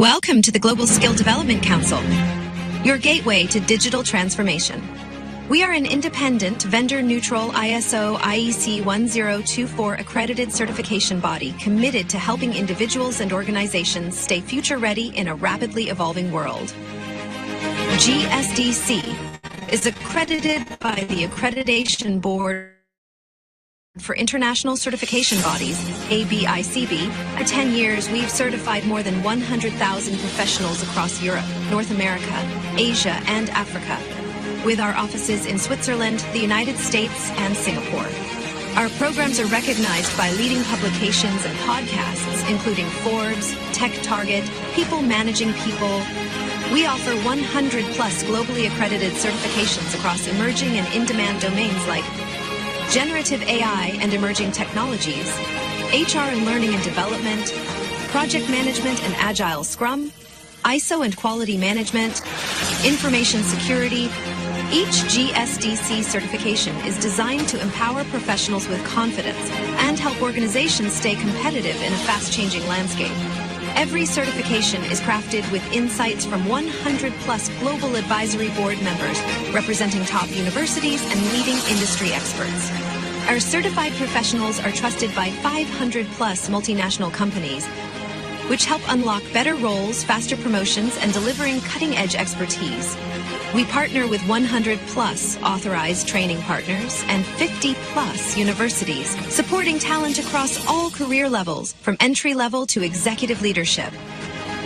Welcome to the Global Skill Development Council, your gateway to digital transformation. We are an independent, vendor-neutral ISO IEC 1024 accredited certification body committed to helping individuals and organizations stay future-ready in a rapidly evolving world. GSDC is accredited by the Accreditation Board for International Certification Bodies, ABICB. For 10 years, we've certified more than 100,000 professionals across Europe, North America, Asia, and Africa, with our offices in Switzerland, the United States, and Singapore. Our programs are recognized by leading publications and podcasts, including Forbes, Tech Target, People Managing People. We offer 100-plus globally accredited certifications across emerging and in-demand domains like generative AI and emerging technologies, HR and learning and development, project management and agile Scrum, ISO and quality management, information security. Each GSDC certification is designed to empower professionals with confidence and help organizations stay competitive in a fast-changing landscape. Every certification is crafted with insights from 100-plus global advisory board members representing top universities and leading industry experts. Our certified professionals are trusted by 500-plus multinational companies, which help unlock better roles, faster promotions, and delivering cutting-edge expertise. We partner with 100-plus authorized training partners and 50-plus universities, supporting talent across all career levels, from entry-level to executive leadership.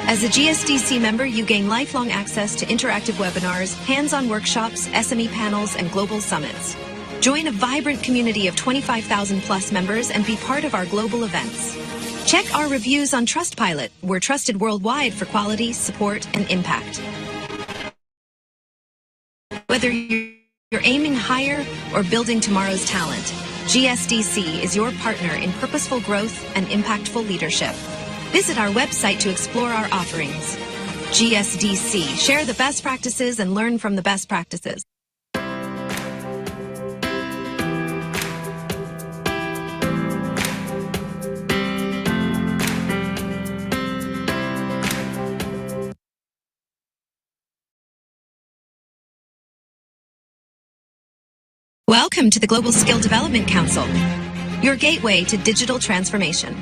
As a GSDC member, you gain lifelong access to interactive webinars, hands-on workshops, SME panels, and global summits. Join a vibrant community of 25,000-plus members and be part of our global events. Check our reviews on Trustpilot. We're trusted worldwide for quality, support, and impact. Whether you're aiming higher or building tomorrow's talent, GSDC is your partner in purposeful growth and impactful leadership. Visit our website to explore our offerings. GSDC, share the best practices and learn from the best practices. Welcome to the Global Skill Development Council, your gateway to digital transformation.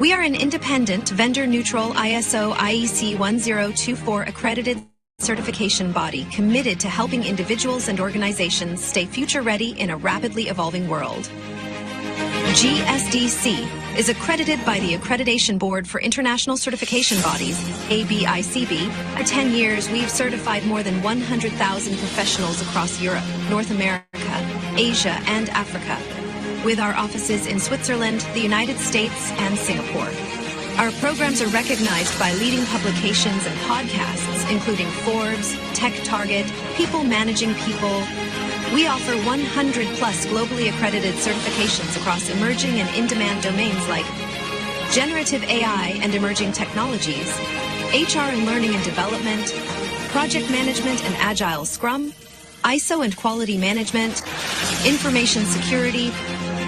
We are an independent, vendor-neutral ISO IEC 1024 accredited certification body committed to helping individuals and organizations stay future-ready in a rapidly evolving world. GSDC is accredited by the Accreditation Board for International Certification Bodies, ABICB. For 10 years, we've certified more than 100,000 professionals across Europe, North America, Asia, and Africa, with our offices in Switzerland, the United States, and Singapore. Our programs are recognized by leading publications and podcasts, including Forbes, Tech Target, People Managing People. We offer 100-plus globally accredited certifications across emerging and in-demand domains like generative AI and emerging technologies, HR and learning and development, project management and agile Scrum, ISO and quality management, information security.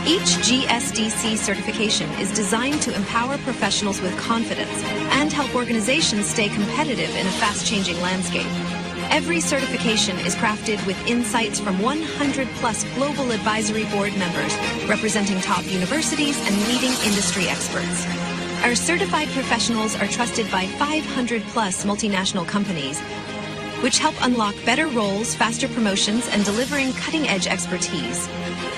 Each GSDC certification is designed to empower professionals with confidence and help organizations stay competitive in a fast-changing landscape. Every certification is crafted with insights from 100-plus global advisory board members representing top universities and leading industry experts. Our certified professionals are trusted by 500-plus multinational companies, which help unlock better roles, faster promotions, and delivering cutting-edge expertise.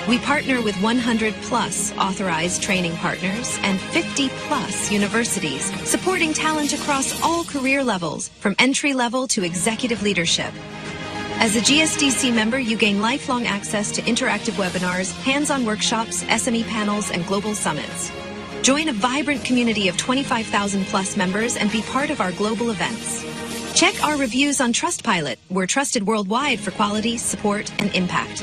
We partner with 100-plus authorized training partners and 50-plus universities, supporting talent across all career levels, from entry-level to executive leadership. As a GSDC member, you gain lifelong access to interactive webinars, hands-on workshops, SME panels, and global summits. Join a vibrant community of 25,000-plus members and be part of our global events. Check our reviews on Trustpilot. We're trusted worldwide for quality, support, and impact.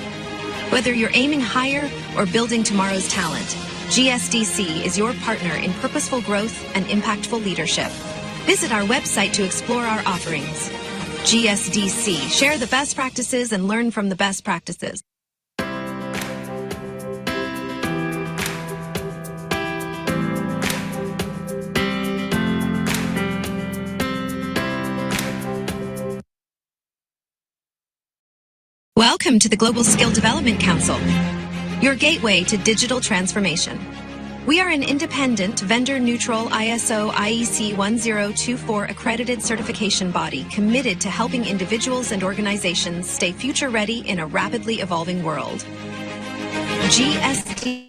Whether you're aiming higher or building tomorrow's talent, GSDC is your partner in purposeful growth and impactful leadership. Visit our website to explore our offerings. GSDC, share the best practices and learn from the best practices. Welcome to the Global Skill Development Council, your gateway to digital transformation. We are an independent, vendor-neutral ISO IEC 1024 accredited certification body committed to helping individuals and organizations stay future-ready in a rapidly evolving world. GSDC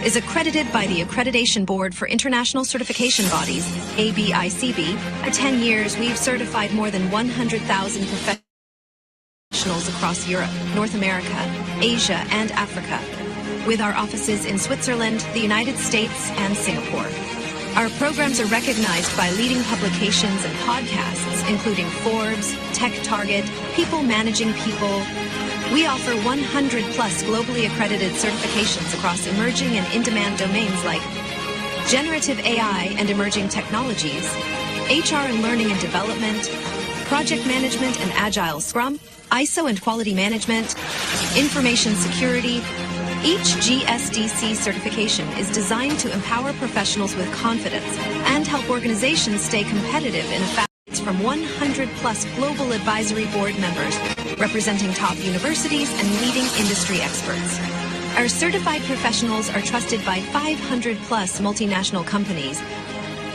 is accredited by the Accreditation Board for International Certification Bodies, ABICB. For 10 years, we've certified more than 100,000 professionals across Europe, North America, Asia, and Africa, with our offices in Switzerland, the United States, and Singapore. Our programs are recognized by leading publications and podcasts, including Forbes, Tech Target, People Managing People. We offer 100-plus globally accredited certifications across emerging and in-demand domains like generative AI and emerging technologies, HR and learning and development, project management and agile Scrum, ISO and quality management, information security. Each GSDC certification is designed to empower professionals with confidence and help organizations stay competitive in a fast from 100-plus global advisory board members representing top universities and leading industry experts. Our certified professionals are trusted by 500-plus multinational companies,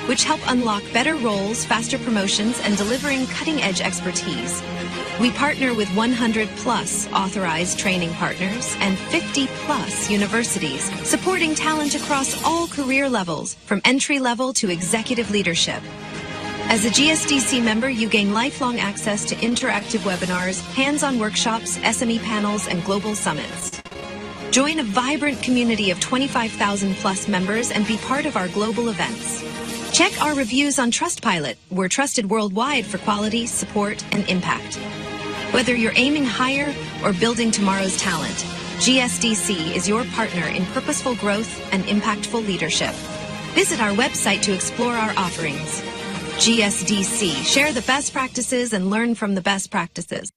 which help unlock better roles, faster promotions, and delivering cutting-edge expertise. We partner with 100-plus authorized training partners and 50-plus universities, supporting talent across all career levels, from entry-level to executive leadership. As a GSDC member, you gain lifelong access to interactive webinars, hands-on workshops, SME panels, and global summits. Join a vibrant community of 25,000-plus members and be part of our global events. Check our reviews on Trustpilot. We're trusted worldwide for quality, support, and impact. Whether you're aiming higher or building tomorrow's talent, GSDC is your partner in purposeful growth and impactful leadership. Visit our website to explore our offerings. GSDC. Share the best practices and learn from the best practices.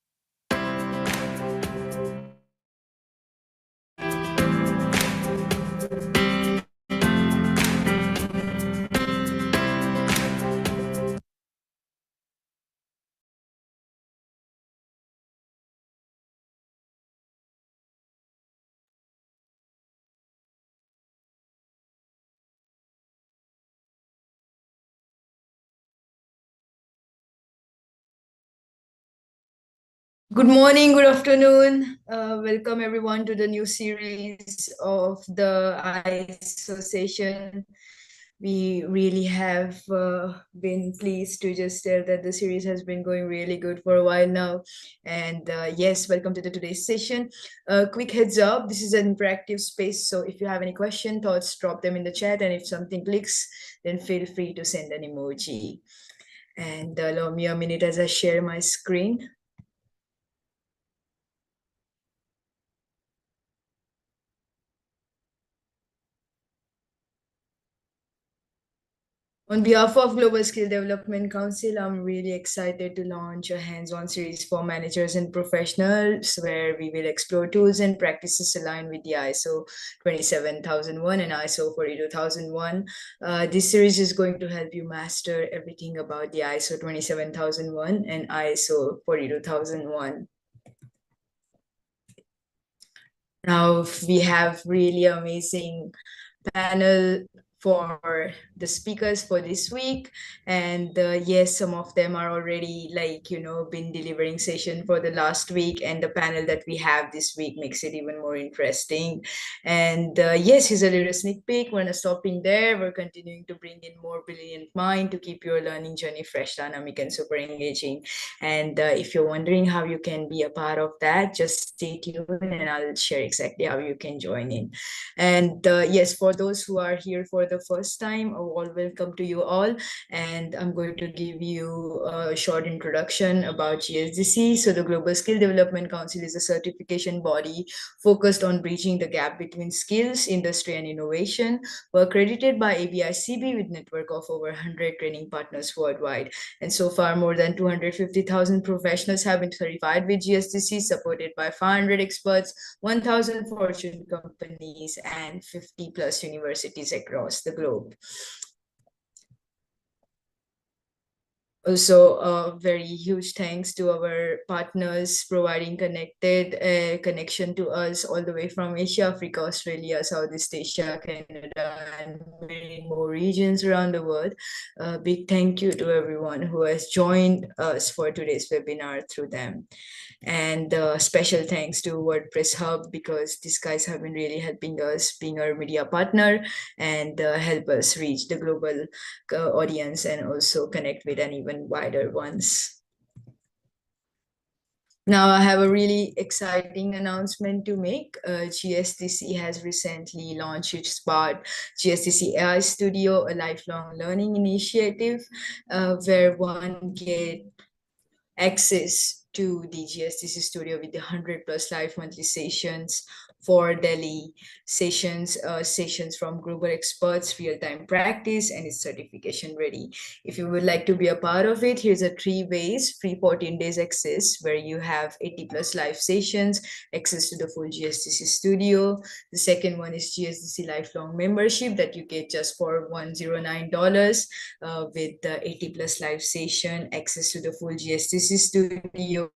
Good morning, good afternoon. Welcome everyone to the new series of the ISO session. We really have been pleased to just tell that the series has been going really good for a while now. And yes, welcome to today's session. Quick heads up, this is an interactive space. So if you have any question, thoughts, drop them in the chat. And if something clicks, then feel free to send an emoji. And allow me a minute as I share my screen. On behalf of Global Skill Development Council, I'm really excited to launch a hands-on series for managers and professionals where we will explore tools and practices aligned with the ISO 27001 and ISO 42001. This series is going to help you master everything about the ISO 27001 and ISO 42001. Now we have really amazing panel for the speakers for this week, and yes, some of them are already been delivering session for the last week, and the panel that we have this week makes it even more interesting. And yes, here's a little sneak peek. We're not stopping there. We're continuing to bring in more brilliant mind to keep your learning journey fresh, dynamic, and super engaging. And if you're wondering how you can be a part of that, just stay tuned and I'll share exactly how you can join in. And yes, for those who are here for the first time, a warm welcome to you all. And I'm going to give you a short introduction about GSDC. So the Global Skill Development Council is a certification body focused on bridging the gap between skills, industry, and innovation. We're accredited by ABICB with network of over 100 training partners worldwide. And so far, more than 250,000 professionals have been certified with GSDC, supported by 500 experts, 1,000 Fortune companies, and 50 plus universities across the globe. Also, a very huge thanks to our partners providing connection to us all the way from Asia, Africa, Australia, Southeast Asia, Canada, and many more regions around the world. A big thank you to everyone who has joined us for today's webinar through them. And special thanks to WordPress Hub, because these guys have been really helping us, being our media partner, and help us reach the global audience and also connect with an even wider ones. Now, I have a really exciting announcement to make. GSTC has recently launched its part, GSTC AI Studio, a lifelong learning initiative, where one get access to the GSTC studio with the 100 plus live monthly sessions, for daily sessions from global experts, real-time practice, and it's certification ready. If you would like to be a part of it, here's a 3 ways: free 14 days access, where you have 80 plus live sessions, access to the full GSTC studio. The second one is GSTC lifelong membership that you get just for $109, with the 80 plus live session, access to the full GSTC studio,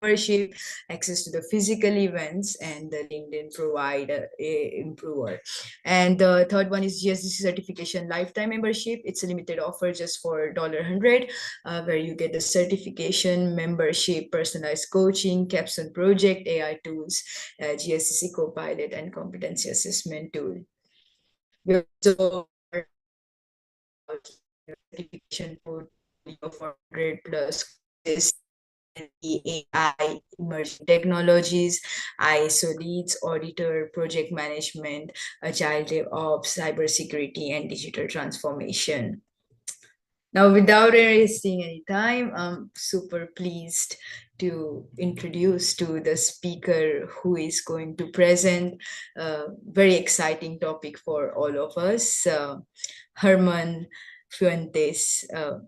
membership, access to the physical events, and the LinkedIn provider improver. And the third one is GSTC certification lifetime membership. It's a limited offer just for $100, where you get the certification, membership, personalized coaching, capstone project, AI tools, GSTC Copilot, and competency assessment tool. We also certification portfolio for 100 plus courses, the AI, emerging technologies, ISO leads, auditor, project management, agile DevOps, cybersecurity, and digital transformation. Now, without wasting any time, I'm super pleased to introduce to the speaker who is going to present a very exciting topic for all of us, Herman Fuentes.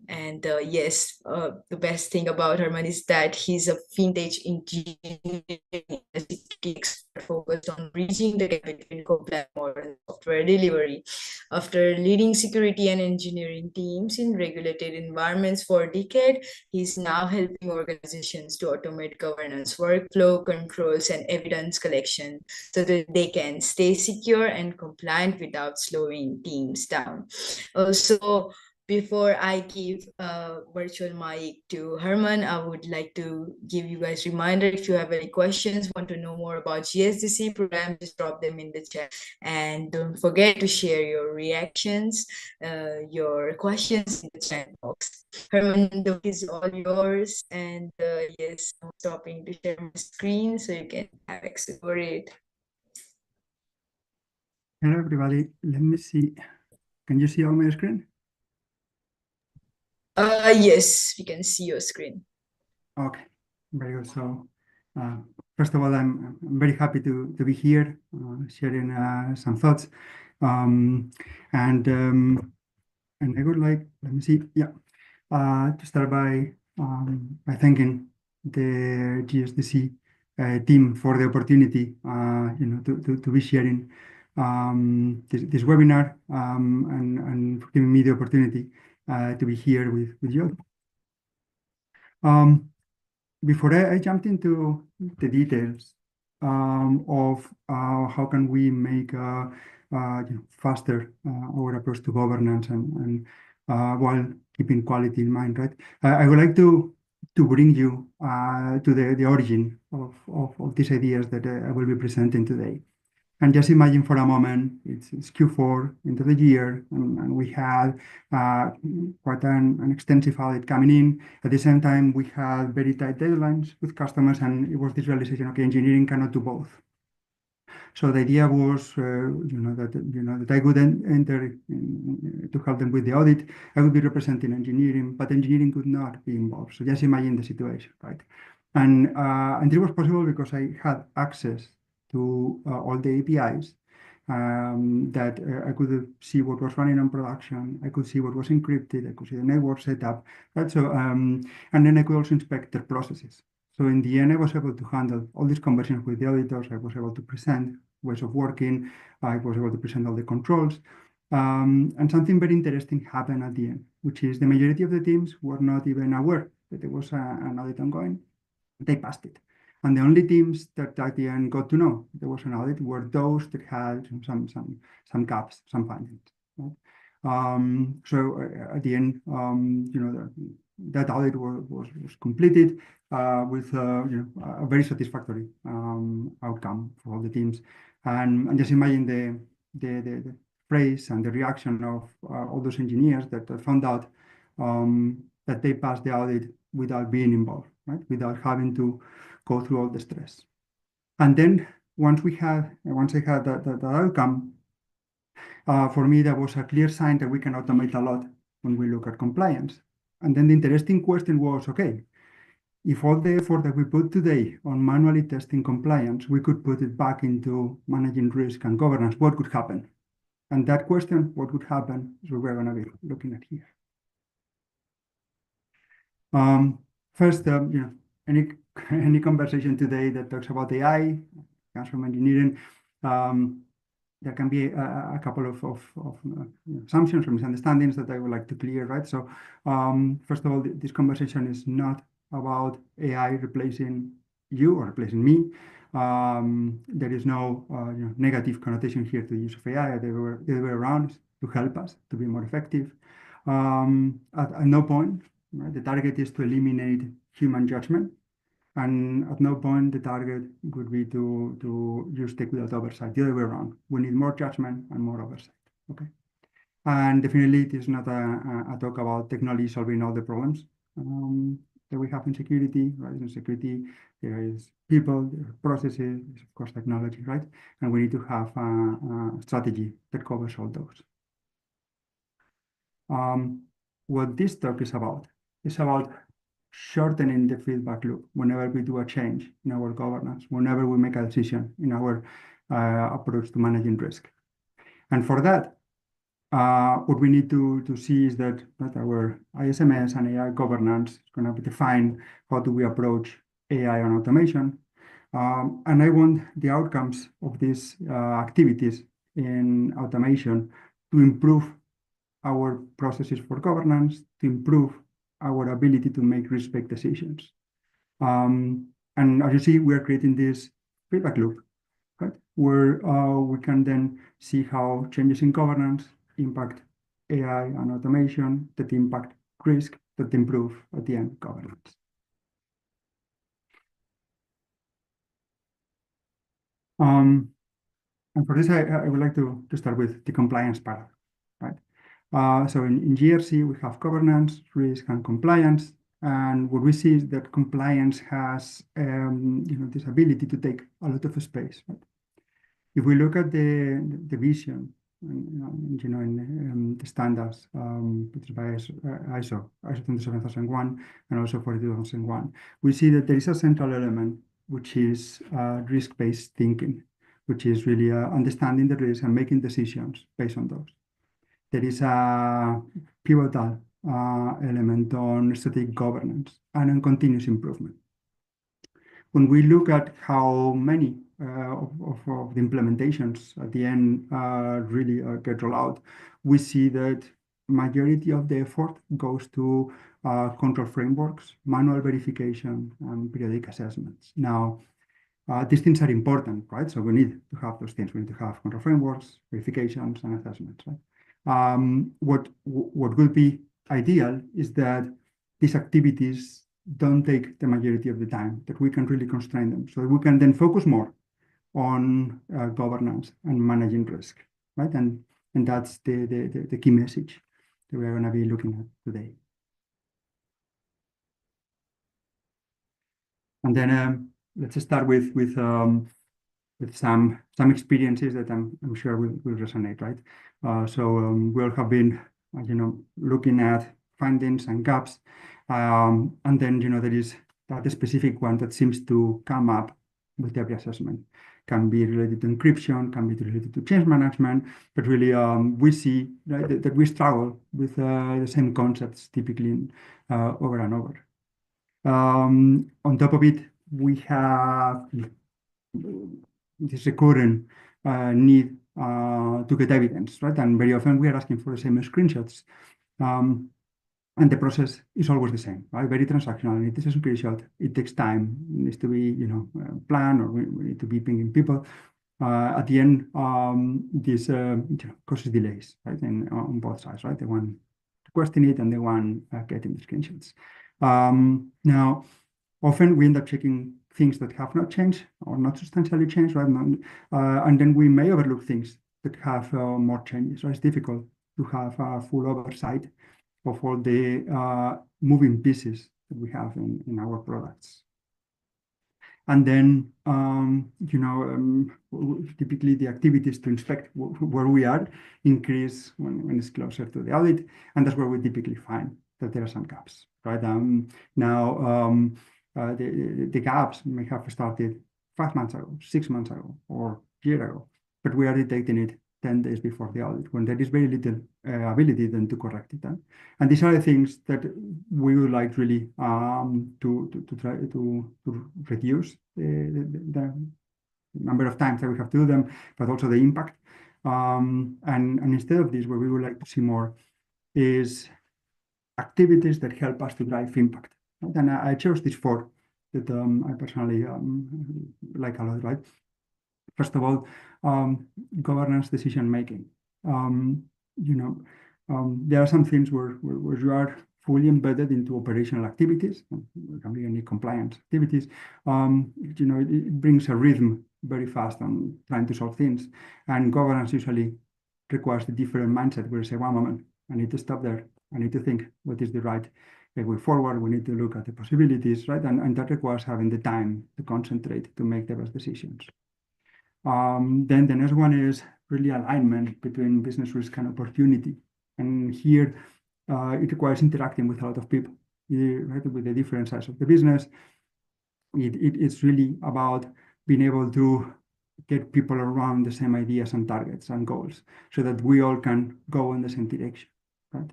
And yes, the best thing about Herman is that he's a vintage engineering expert focused on bridging the gap between compliant modern software delivery. After leading security and engineering teams in regulated environments for a decade, he's now helping organizations to automate governance workflow, controls, and evidence collection so that they can stay secure and compliant without slowing teams down. Also, before I give a virtual mic to Herman, I would like to give you guys a reminder: if you have any questions, want to know more about GSDC program, just drop them in the chat. And don't forget to share your reactions, your questions in the chat box. Herman, the mic is all yours. And yes, I'm stopping to share my screen so you can have access for it. Hello, everybody. Let me see. Can you see on my screen? Yes, we can see your screen. Okay, very good. So, first of all, I'm very happy to be here, sharing some thoughts, and I would like, let me see, to start by thanking the GSDC team for the opportunity, to be sharing this webinar, and for giving me the opportunity to be here with you. Before I jumped into the details of how can we make faster our approach to governance and while keeping quality in mind, right? I would like to bring you to the origin of these ideas that I will be presenting today. And just imagine for a moment, it's Q4 into the year, and we had quite an extensive audit coming in. At the same time, we had very tight deadlines with customers, and it was this realization, okay, engineering cannot do both. So the idea was, that I would enter to help them with the audit. I would be representing engineering, but engineering could not be involved. So just imagine the situation, right? And it was possible because I had access to all the APIs, that I could see what was running on production. I could see what was encrypted. I could see the network setup, right? So, and then I could also inspect their processes. So in the end, I was able to handle all these conversations with the auditors. I was able to present ways of working. I was able to present all the controls. And something very interesting happened at the end, which is the majority of the teams were not even aware that there was an audit ongoing. They passed it. And the only teams that at the end got to know there was an audit were those that had some gaps, some findings. Right? So at the end, that audit was completed with a very satisfactory outcome for all the teams. And just imagine the praise and the reaction of all those engineers that found out that they passed the audit without being involved, right? Without having to go through all the stress. And then once I had that outcome, for me, that was a clear sign that we can automate a lot when we look at compliance. And then the interesting question was, okay, if all the effort that we put today on manually testing compliance, we could put it back into managing risk and governance, what could happen? And that question, what would happen, is what we're going to be looking at here. First, any conversation today that talks about AI comes from engineering. There can be a couple of assumptions or misunderstandings that I would like to clear, right? So, first of all, this conversation is not about AI replacing you or replacing me. There is no negative connotation here to the use of AI. The other way around, to help us to be more effective. At no point, right, the target is to eliminate human judgment. And at no point the target would be to just take without oversight. The other way around. We need more judgment and more oversight. Okay. And definitely it is not a talk about technology solving all the problems that we have in security, right? In security, there is people, there are processes, there's of course technology, right? And we need to have a strategy that covers all those. What this talk is about shortening the feedback loop whenever we do a change in our governance, whenever we make a decision in our approach to managing risk. And for that, what we need to see is that our ISMS and AI governance is going to define how do we approach AI and automation. And I want the outcomes of these activities in automation to improve our processes for governance, to improve our ability to make risk-based decisions. And as you see, we are creating this feedback loop, right? Where we can then see how changes in governance impact AI and automation that impact risk that improve at the end governance. And for this, I would like to start with the compliance part, right? So in GRC, we have governance, risk, and compliance. And what we see is that compliance has this ability to take a lot of space. Right? If we look at the vision, in the standards, which is by ISO 27001 and also 42001, we see that there is a central element, which is risk-based thinking, which is really understanding the risk and making decisions based on those. There is a pivotal element on strategic governance and on continuous improvement. When we look at how many of the implementations at the end really get rolled out, we see that majority of the effort goes to control frameworks, manual verification, and periodic assessments. Now, these things are important, right? So we need to have those things. We need to have control frameworks, verifications, and assessments, right? What would be ideal is that these activities don't take the majority of the time, that we can really constrain them, so we can then focus more on governance and managing risk, right? And that's the key message that we are going to be looking at today. And then let's start with some experiences that I'm sure will resonate, right? We all have been, looking at findings and gaps, and then there is that specific one that seems to come up with every assessment. Can be related to encryption, can be related to change management, but really we see that we struggle with the same concepts typically over and over. On top of it, we have this recurrent need to get evidence, right? And very often we are asking for the same screenshots. And the process is always the same, right? Very transactional. It is a screenshot. It takes time. It needs to be, planned, or we need to be pinging people. At the end, this causes delays, right? And on both sides, right? The one requesting it and the one getting the screenshots. Now, often we end up checking things that have not changed or not substantially changed, right? And then we may overlook things that have more changes. So it's difficult to have full oversight of all the moving pieces that we have in our products. And then, typically the activities to inspect where we are increase when it's closer to the audit. And that's where we typically find that there are some gaps, right? The gaps may have started 5 months ago, 6 months ago, or a year ago, but we are detecting it 10 days before the audit, when there is very little ability then to correct it. And these are the things that we would like really to try to reduce the number of times that we have to do them, but also the impact. And instead of this, what we would like to see more is activities that help us to drive impact. Right? And I chose these 4 that I personally like a lot, right? First of all, governance decision making. There are some things where you are fully embedded into operational activities, there can be any compliance activities. It brings a rhythm very fast on trying to solve things, and governance usually requires a different mindset where you say, 1 moment, I need to stop there. I need to think what is the right way forward. We need to look at the possibilities, right? And that requires having the time to concentrate to make the best decisions. Then the next one is really alignment between business risk and opportunity. And here it requires interacting with a lot of people, right? With the different sides of the business. It's really about being able to get people around the same ideas and targets and goals so that we all can go in the same direction, right?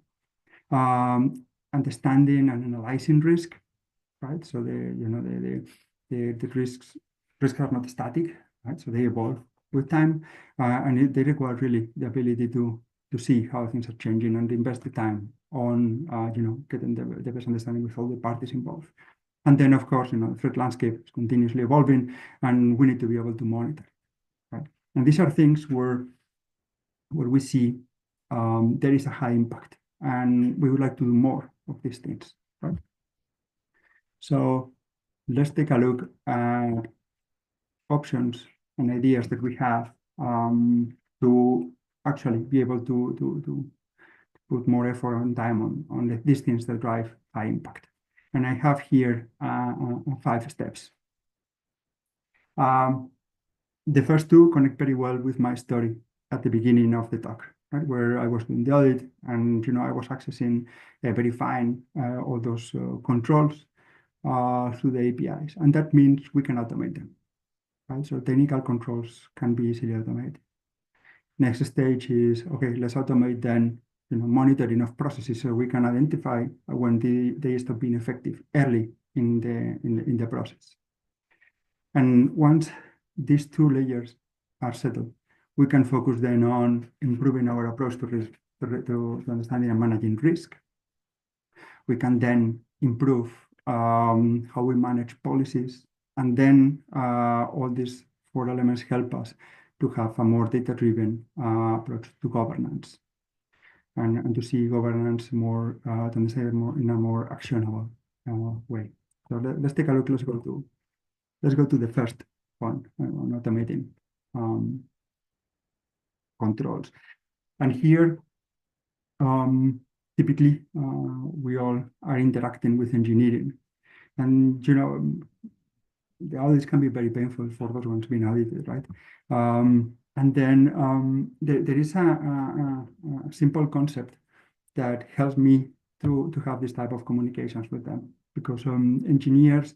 Understanding and analyzing risk, right? So the risks are not static, right? So they evolve with time, and they require really the ability to see how things are changing and invest the time on getting the best understanding with all the parties involved. And then, of course, the threat landscape is continuously evolving, and we need to be able to monitor, right? And these are things where we see there is a high impact, and we would like to do more of these things, right? So let's take a look at options and ideas that we have to actually be able to put more effort and time on these things that drive high impact. And I have here 5 steps. The first 2 connect very well with my story at the beginning of the talk, right? Where I was doing the audit and I was accessing, verifying all those controls through the APIs. And that means we can automate them, right? So technical controls can be easily automated. Next stage is, okay, let's automate then monitoring of processes so we can identify when they stop being effective early in the process. And once these 2 layers are settled, we can focus then on improving our approach to risk, to understanding and managing risk. We can then improve how we manage policies, and then all these 4 elements help us to have a more data-driven approach to governance, and to see governance more, to understand more in a more actionable way. So let's take a look. Let's go to the first one on automating controls. And here, typically, we all are interacting with engineering, and the audits can be very painful for those ones being audited, right? And then there is a simple concept that helps me to have this type of communications with them, because engineers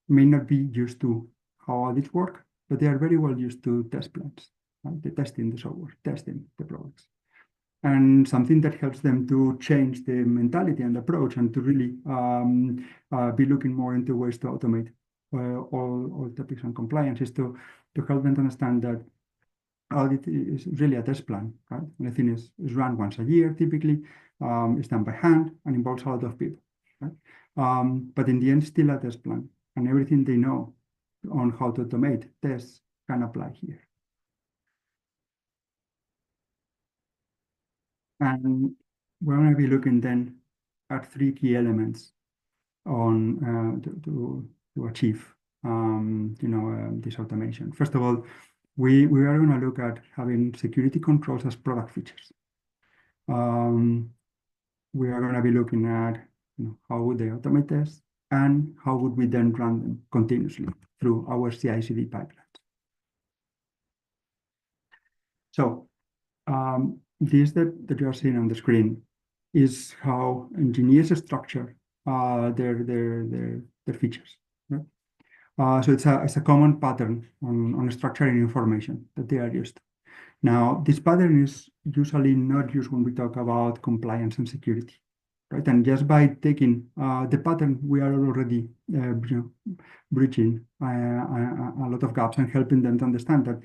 may not be used to how audits work, but they are very well used to test plans, right? The testing the software, testing the products. And something that helps them to change the mentality and approach, and to really be looking more into ways to automate all topics on compliance, is to help them to understand that audit is really a test plan, right? And the thing is run once a year typically. It's done by hand and involves a lot of people, right? But in the end, still a test plan, and everything they know on how to automate tests can apply here. And we're going to be looking then at 3 key elements on to achieve this automation. First of all, we are going to look at having security controls as product features. We are going to be looking at how would they automate tests and how would we then run them continuously through our CI/CD pipelines. So this that you are seeing on the screen is how engineers structure their features. Right? So it's a common pattern on structuring information that they are used. Now, this pattern is usually not used when we talk about compliance and security, right? And just by taking the pattern, we are already bridging a lot of gaps and helping them to understand that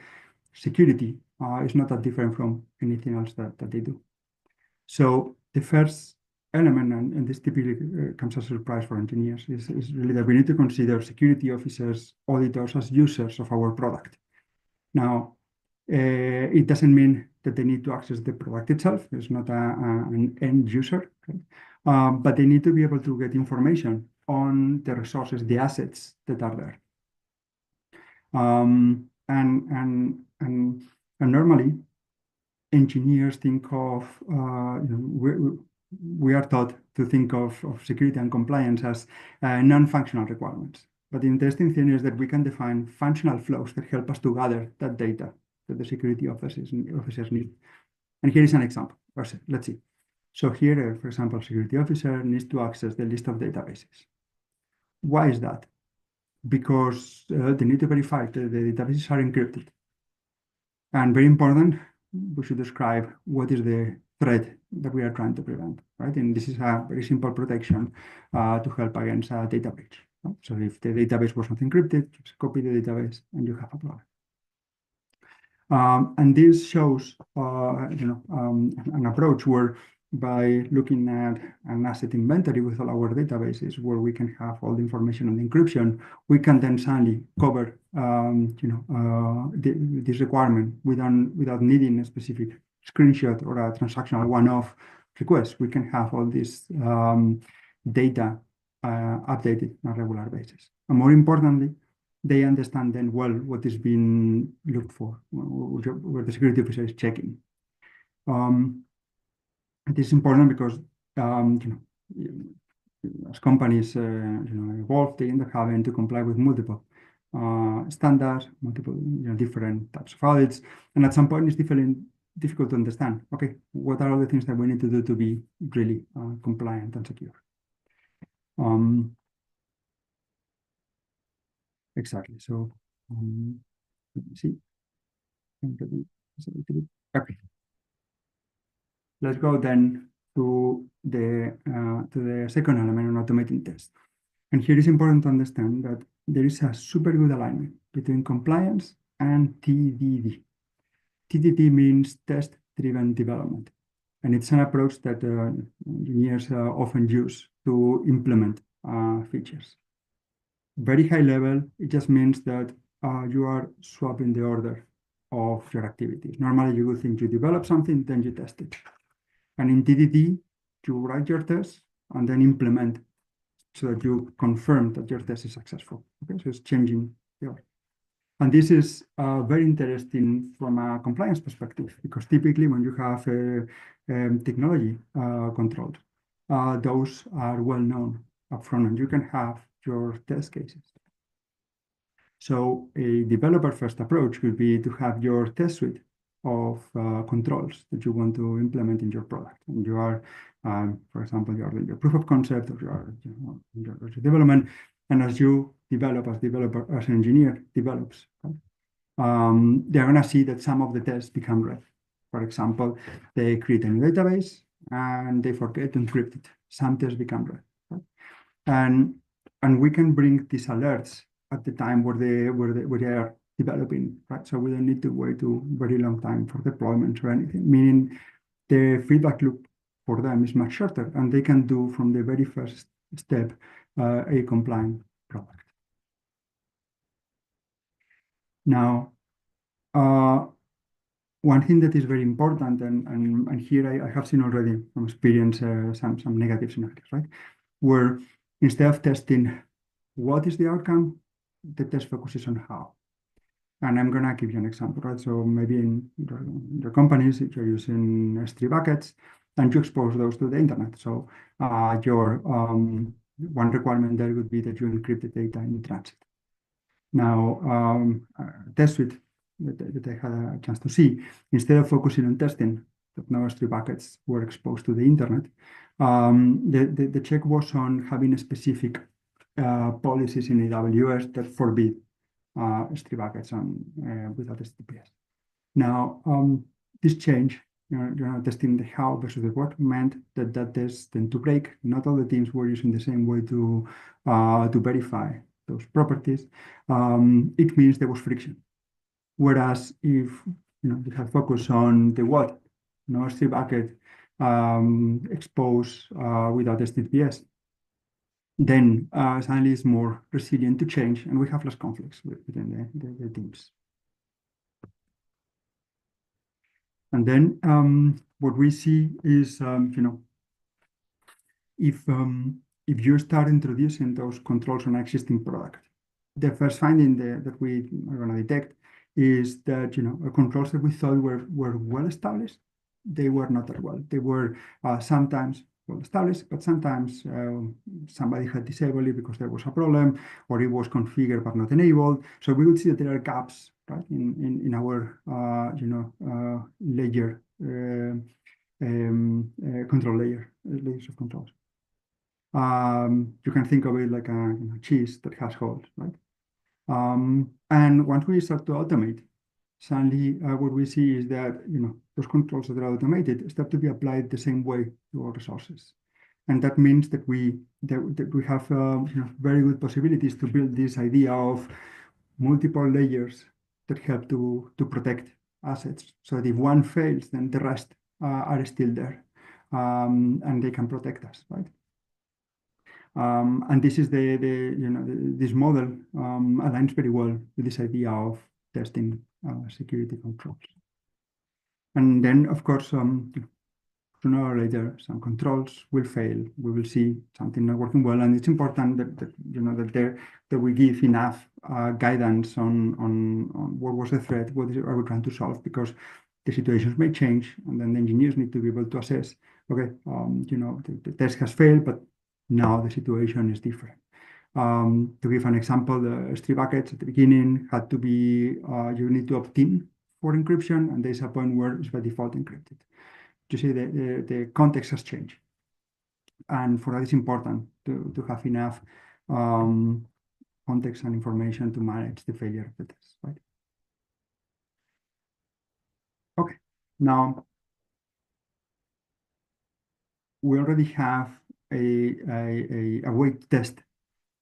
security is not that different from anything else that they do. So the first element, and this typically comes as a surprise for engineers, is really that we need to consider security officers, auditors as users of our product. Now, it doesn't mean that they need to access the product itself. It's not an end user, right? But they need to be able to get information on the resources, the assets that are there. And normally, engineers think of, we are taught to think of security and compliance as non-functional requirements. But the interesting thing is that we can define functional flows that help us to gather that data that the security officers need. And here is an example. Let's see. So here, for example, security officer needs to access the list of databases. Why is that? Because they need to verify that the databases are encrypted. And very important, we should describe what is the threat that we are trying to prevent, right? And this is a very simple protection to help against a data breach. Right? So if the database was not encrypted, just copy the database and you have a problem. And this shows, an approach where by looking at an asset inventory with all our databases, where we can have all the information on encryption, we can then suddenly cover, this requirement without needing a specific screenshot or a transactional one-off request. We can have all this data updated on a regular basis. And more importantly, they understand then well what is being looked for, where the security officer is checking. It is important because as companies evolve, they end up having to comply with multiple standards, multiple different types of audits, and at some point it's difficult to understand. Okay, what are all the things that we need to do to be really compliant and secure? Exactly. So let me see. Okay. Let's go then to the second element on automating tests. And here it's important to understand that there is a super good alignment between compliance and TDD. TDD means test-driven development. And it's an approach that engineers often use to implement features. Very high level, it just means that you are swapping the order of your activities. Normally, you would think you develop something, then you test it. And in TDD, you write your test and then implement so that you confirm that your test is successful. Okay, so it's changing the order. And this is very interesting from a compliance perspective, because typically when you have technology controls, those are well known upfront, and you can have your test cases. So a developer-first approach would be to have your test suite of controls that you want to implement in your product. And you are, for example, you are doing your proof of concept, or you are in your development. And as you develop, as an engineer develops, they're going to see that some of the tests become red. For example, they create a new database and they forget to encrypt it. Some tests become red. Right? And we can bring these alerts at the time where they are developing, right? So we don't need to wait a very long time for deployment or anything, meaning the feedback loop for them is much shorter, and they can do from the very first step a compliant product. Now, one thing that is very important, and here I have seen already from experience some negative scenarios, right? Where instead of testing what is the outcome, the test focuses on how. And I'm going to give you an example, right? So maybe in your companies, if you're using S3 buckets, and you expose those to the internet. So your one requirement there would be that you encrypt the data in transit. Now, test suite that I had a chance to see, instead of focusing on testing that no S3 buckets were exposed to the internet, the check was on having specific policies in AWS that forbid S3 buckets without HTTPS. Now, this change, testing the how versus the what, meant that test tend to break. Not all the teams were using the same way to verify those properties. It means there was friction. Whereas if you have focus on the what, S3 bucket expose without HTTPS, then suddenly it's more resilient to change, and we have less conflicts within the teams. And then what we see is, if you start introducing those controls on existing product, the first finding that we are going to detect is that controls that we thought were well established, they were not that well. They were sometimes well established, but sometimes somebody had disabled it because there was a problem, or it was configured but not enabled. So we would see that there are gaps, right, in our layer control layers of controls. You can think of it like a cheese that has holes, right? And once we start to automate, suddenly what we see is that those controls that are automated start to be applied the same way to our resources, and that means that we have very good possibilities to build this idea of multiple layers that help to protect assets. So that if one fails, then the rest are still there, and they can protect us, right? And this is this model aligns very well with this idea of testing security controls. And then, of course, sooner or later, some controls will fail. We will see something not working well, and it's important that we give enough guidance on what was the threat, what are we trying to solve, because the situations may change, and then the engineers need to be able to assess. Okay, the test has failed, but now the situation is different. To give an example, the S3 buckets at the beginning had to be, you need to opt in for encryption, and there's a point where it's by default encrypted. You see, the context has changed. And for that, it's important to have enough context and information to manage the failure of the test, right? Okay, now we already have a way to test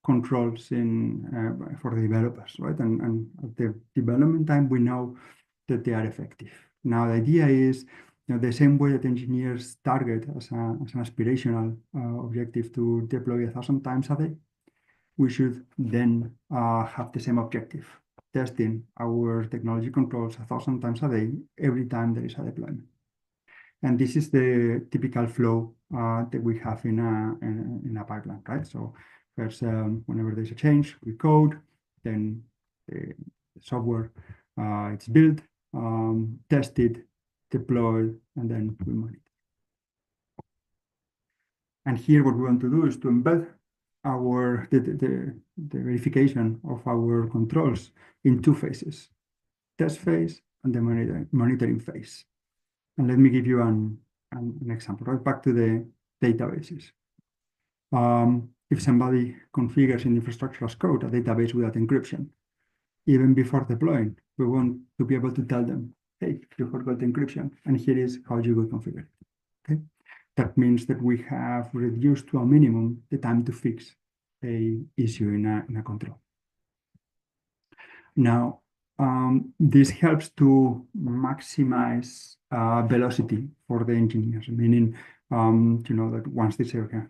controls for the developers, right? And at the development time, we know that they are effective. Now, the idea is the same way that engineers target as an aspirational objective to deploy 1,000 times a day, we should then have the same objective, testing our technology controls 1,000 times a day every time there is a deployment. And this is the typical flow that we have in a pipeline, right? So first, whenever there's a change, we code, then the software it's built, tested, deployed, and then we monitor. And here, what we want to do is to embed the verification of our controls in two phases: test phase and the monitoring phase. And let me give you an example, right back to the databases. If somebody configures in infrastructure as code a database without encryption, even before deploying, we want to be able to tell them, hey, you forgot encryption, and here is how you would configure it. Okay, that means that we have reduced to a minimum the time to fix a issue in a control. Now, this helps to maximize velocity for the engineers, meaning that once they say, okay,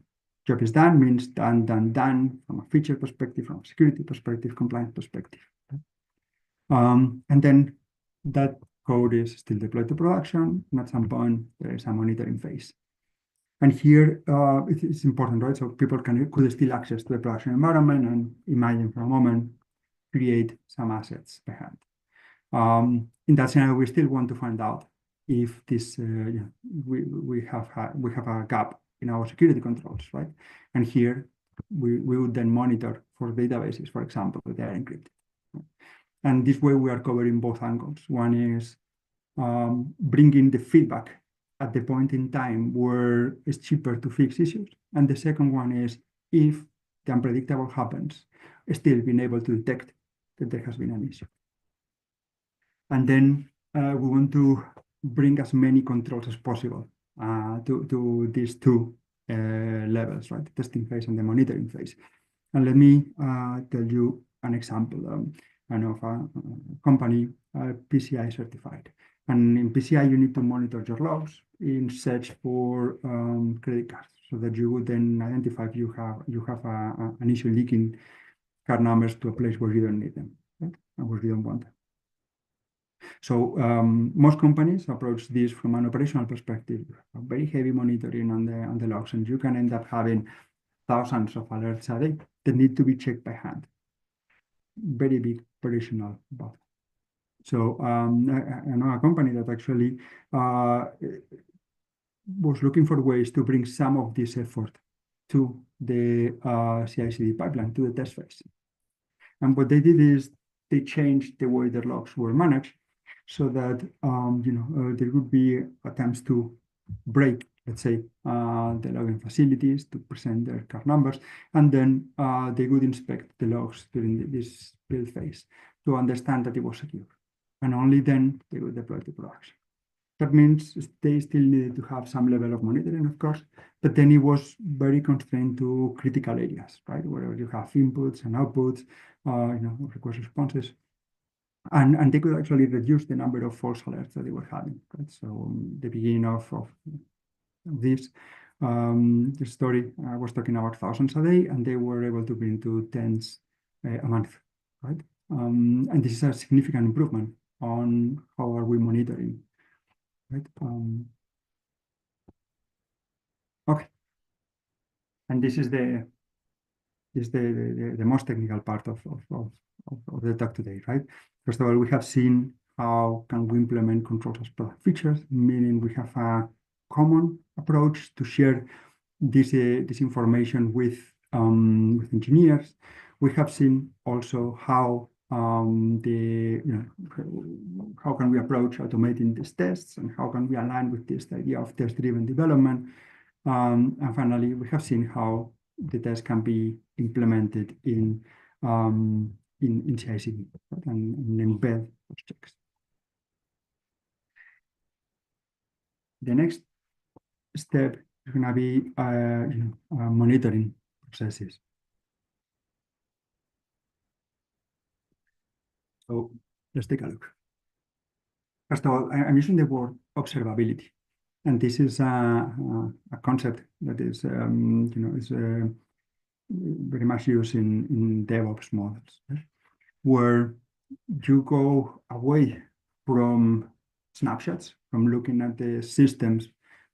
job is done, means done, done, done from a feature perspective, from a security perspective, compliance perspective. And then that code is still deployed to production, and at some point there is a monitoring phase. And here it's important, right? So people could still access to the production environment and imagine for a moment, create some assets by hand. In that scenario, we still want to find out if this we have a gap in our security controls, right? And here we would then monitor for databases, for example, that they are encrypted. And this way we are covering both angles. One is bringing the feedback at the point in time where it's cheaper to fix issues. And the second one is if the unpredictable happens, still being able to detect that there has been an issue. And then we want to bring as many controls as possible to these two levels, right? The testing phase and the monitoring phase. And let me tell you an example. I know of a company, PCI certified. And in PCI, you need to monitor your logs in search for credit cards, so that you would then identify if you have an issue leaking card numbers to a place where you don't need them, right? And where you don't want them. So most companies approach this from an operational perspective, a very heavy monitoring on the logs, and you can end up having thousands of alerts a day that need to be checked by hand. Very big operational bug. So I know a company that actually was looking for ways to bring some of this effort to the CI/CD pipeline, to the test phase. And what they did is they changed the way their logs were managed, so that there would be attempts to break, let's say, the logging facilities to present their card numbers, and then they would inspect the logs during this build phase to understand that it was secure, and only then they would deploy to production. That means they still needed to have some level of monitoring, of course, but then it was very constrained to critical areas, right? Where you have inputs and outputs, request responses. And they could actually reduce the number of false alerts that they were having, right? So the beginning of this story, I was talking about thousands a day, and they were able to bring to tens a month, right? And this is a significant improvement on how are we monitoring, right? Okay, and this is the most technical part of the talk today, right? First of all, we have seen how can we implement controls as product features, meaning we have a common approach to share this information with engineers. We have seen also how how can we approach automating these tests, and how can we align with this idea of test-driven development. And finally, we have seen how the test can be implemented in CI/CD, right? and embed those checks. The next step is going to be monitoring processes. So let's take a look. First of all, I'm using the word observability, and this is a concept that is very much used in DevOps models, right? Where you go away from snapshots, from looking at the systems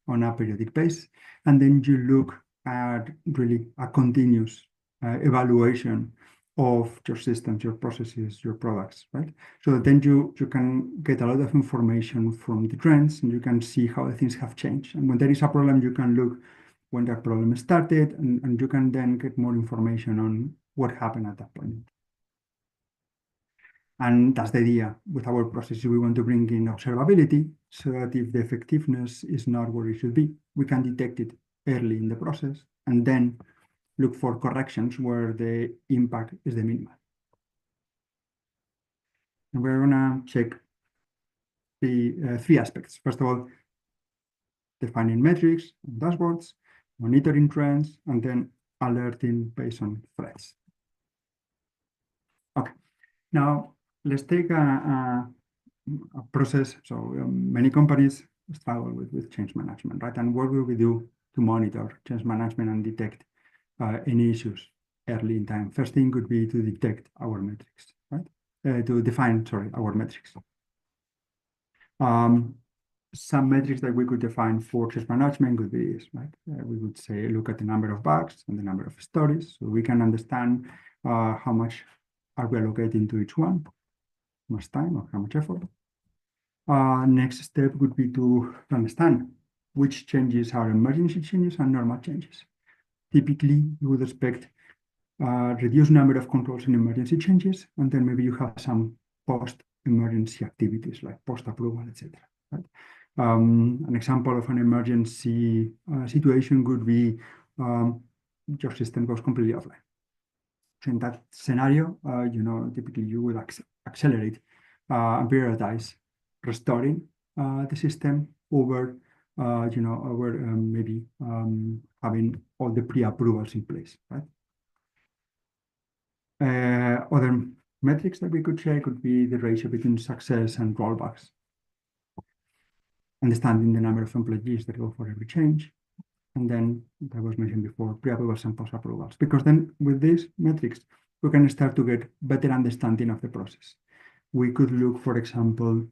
on a periodic basis, and then you look at really a continuous evaluation of your systems, your processes, your products, right? So that then you can get a lot of information from the trends, and you can see how the things have changed. And when there is a problem, you can look when that problem started, and you can then get more information on what happened at that point. And that's the idea with our processes. We want to bring in observability, so that if the effectiveness is not where it should be, we can detect it early in the process, and then look for corrections where the impact is the minimal. And we're gonna check the three aspects. First of all, defining metrics and dashboards, monitoring trends, and then alerting based on threats. Okay, now let's take a process. So many companies struggle with change management, right? And what will we do to monitor change management and detect any issues early in time? First thing could be to detect our metrics, right? To define, sorry, our metrics. Some metrics that we could define for change management could be this, right? We would say, look at the number of bugs and the number of stories, so we can understand how much are we allocating to each one, how much time or how much effort. Next step would be to understand which changes are emergency changes and normal changes. Typically, you would expect reduced number of controls and emergency changes, and then maybe you have some post-emergency activities like post-approval, etc. Right? An example of an emergency situation could be your system goes completely offline. So in that scenario, typically you will accelerate and prioritize restoring the system over, maybe having all the pre-approvals in place, right? Other metrics that we could share could be the ratio between success and rollbacks, understanding the number of employees that go for every change, and then that was mentioned before, pre-approvals and post-approvals. Because then with these metrics, we can start to get better understanding of the process. We could look, for example,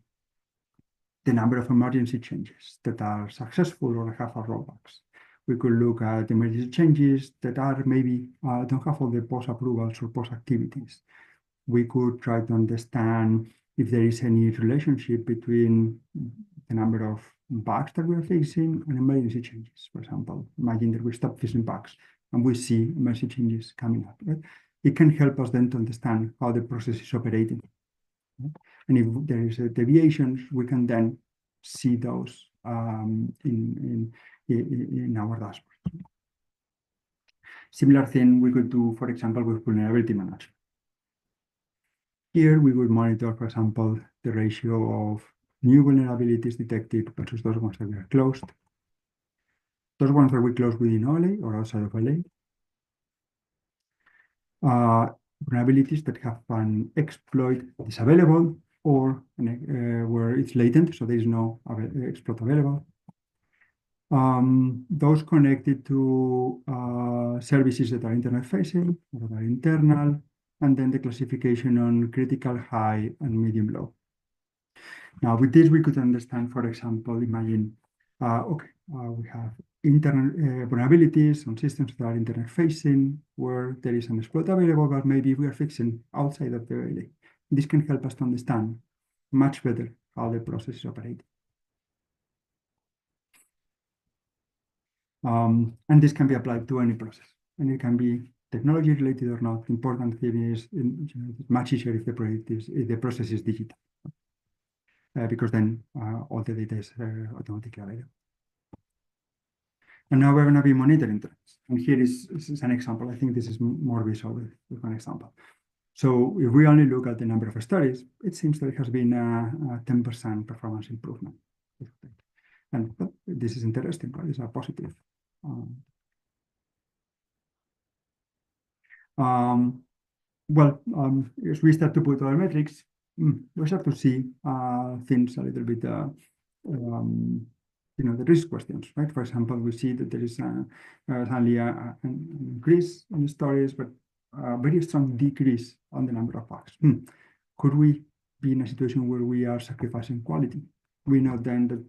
the number of emergency changes that are successful or have a rollbacks. We could look at emergency changes that are maybe don't have all the post-approvals or post-activities. We could try to understand if there is any relationship between the number of bugs that we're facing and emergency changes. For example, imagine that we stop fixing bugs and we see emergency changes coming up. Right? It can help us then to understand how the process is operating. Right? And if there is deviations, we can then see those in our dashboard. Similar thing we could do, for example, with vulnerability management. Here we would monitor, for example, the ratio of new vulnerabilities detected versus those ones that we are closed. Those ones that we close within OLE or outside of OLE. Vulnerabilities that have an exploit that is available or where it's latent, so there is no exploit available. Those connected to services that are internet facing, or that are internal, and then the classification on critical, high, and medium low. Now, with this, we could understand, for example, imagine, we have internal vulnerabilities on systems that are internet facing, where there is an exploit available, but maybe we are fixing outside of the OLE. This can help us to understand much better how the process is operating. And this can be applied to any process, and it can be technology related or not. The important thing is it's much easier if the process is digital, because then all the data is automatically available. And now we're going to be monitoring trends. And here is an example. I think this is more visual with an example. So if we only look at the number of stories, it seems that it has been a 10% performance improvement. And this is interesting, right? It's a positive. As we start to put our metrics, we start to see things a little bit, the risk questions, right? For example, we see that there is only an increase in stories, but a very strong decrease on the number of bugs. Could we be in a situation where we are sacrificing quality? We know then that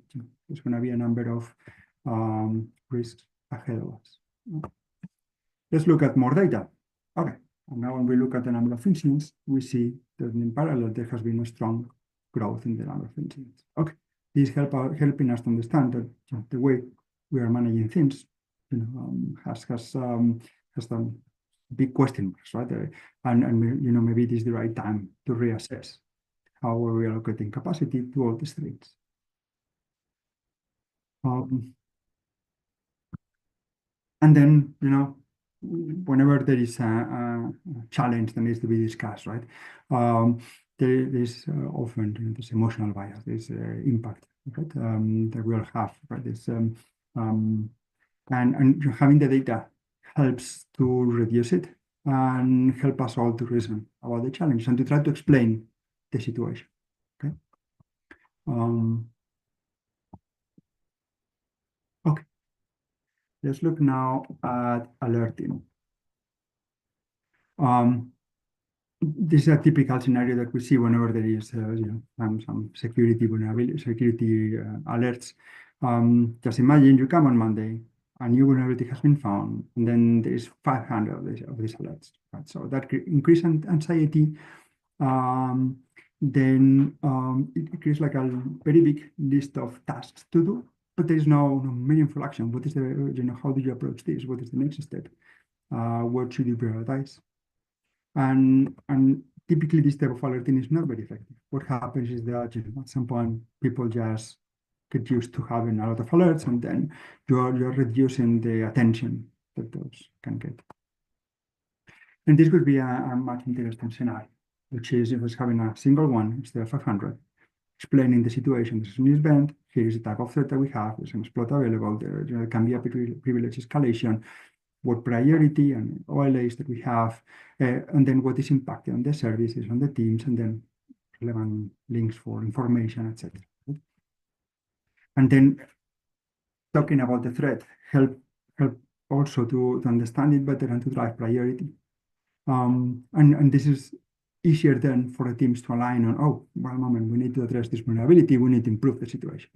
there's going to be a number of risks ahead of us. Let's look at more data. Okay, and now when we look at the number of incidents, we see that in parallel there has been a strong growth in the number of incidents. Okay, this is helping us to understand that the way we are managing things, has some big question marks, right? And maybe it is the right time to reassess how we're reallocating capacity to all the streets. And then, whenever there is a challenge that needs to be discussed, right? There is often this emotional bias, this impact, right? That we all have, right? This and having the data helps to reduce it and help us all to reason about the challenge and to try to explain the situation. Okay. Okay. Let's look now at alerting. This is a typical scenario that we see whenever there is, some security vulnerability, security alerts. Just imagine you come on Monday, a new vulnerability has been found, and then there is 500 of these alerts. Right? So that increases anxiety. Then it creates like a very big list of tasks to do, but there is no meaningful action. What is the, how do you approach this? What is the next step? What should you prioritize? And typically this type of alerting is not very effective. What happens is that at some point people just get used to having a lot of alerts, and then you're reducing the attention that those can get. And this would be a much interesting scenario, which is if it's having a single one instead of 500, explaining the situation. This is an event. Here is the type of threat that we have. There's an exploit available. There can be a privilege escalation, what priority and OLAs that we have, and then what is impacting on the services, on the teams, and then relevant links for information, etc. And then talking about the threat, help also to understand it better and to drive priority. And this is easier then for the teams to align on, oh, one moment, we need to address this vulnerability, we need to improve the situation.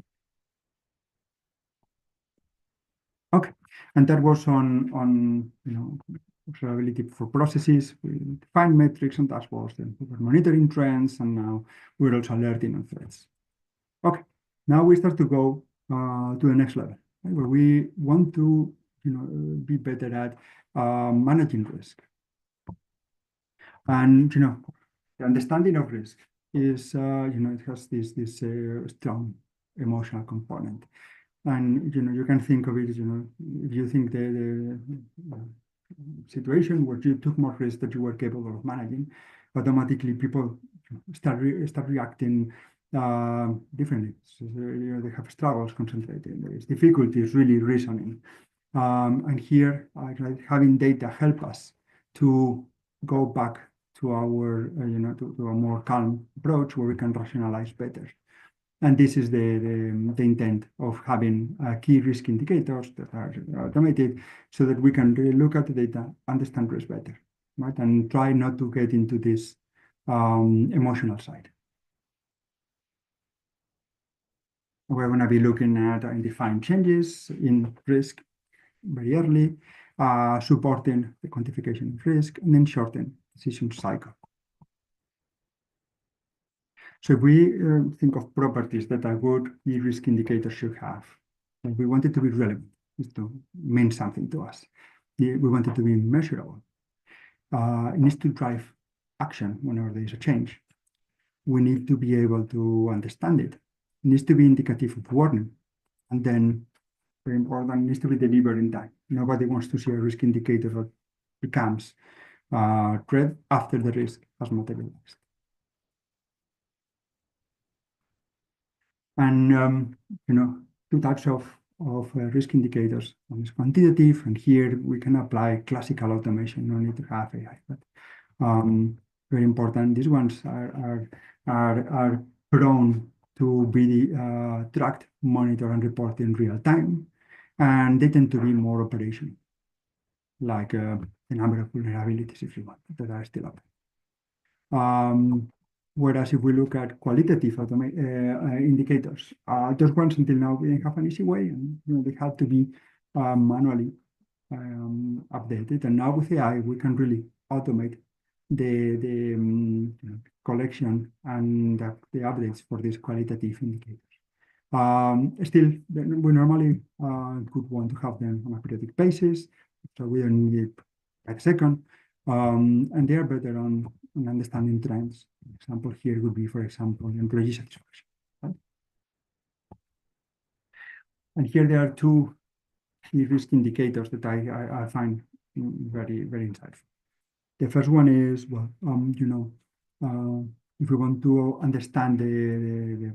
Okay, and that was on observability for processes. We define metrics and dashboards, then we were monitoring trends, and now we're also alerting on threats. Okay, now we start to go to the next level, right, where we want to be better at managing risk. And the understanding of risk is it has this strong emotional component. And you can think of it as, if you think the situation where you took more risk that you were capable of managing, automatically people start reacting differently. So, they have struggles concentrating. There is difficulties really reasoning. And here, having data help us to go back to our, to a more calm approach where we can rationalize better. And this is the intent of having key risk indicators that are automated so that we can really look at the data, understand risk better, right? And try not to get into this emotional side. We're going to be looking at identifying changes in risk very early, supporting the quantification of risk, and then shorten decision cycle. So if we think of properties that a good key risk indicator should have, and we want it to be relevant, is to mean something to us. We want it to be measurable. It needs to drive action whenever there is a change. We need to be able to understand it. It needs to be indicative of warning. And then, very important, it needs to be delivered in time. Nobody wants to see a risk indicator that becomes threat after the risk has materialized. And two types of risk indicators. One is quantitative, and here we can apply classical automation. No need to have AI, but very important. These ones are prone to be tracked, monitored, and reported in real time, and they tend to be more operational, like the number of vulnerabilities, if you want, that are still up. Whereas if we look at qualitative indicators, those ones until now we didn't have an easy way, and they had to be manually updated. And now with AI, we can really automate the collection and the updates for these qualitative indicators. Still, we normally would want to have them on a periodic basis, so we don't need it by second. And they are better on understanding trends. An example here would be, for example, employee satisfaction. Right? And here there are two key risk indicators that I find very, very insightful. The first one is, well, if we want to understand the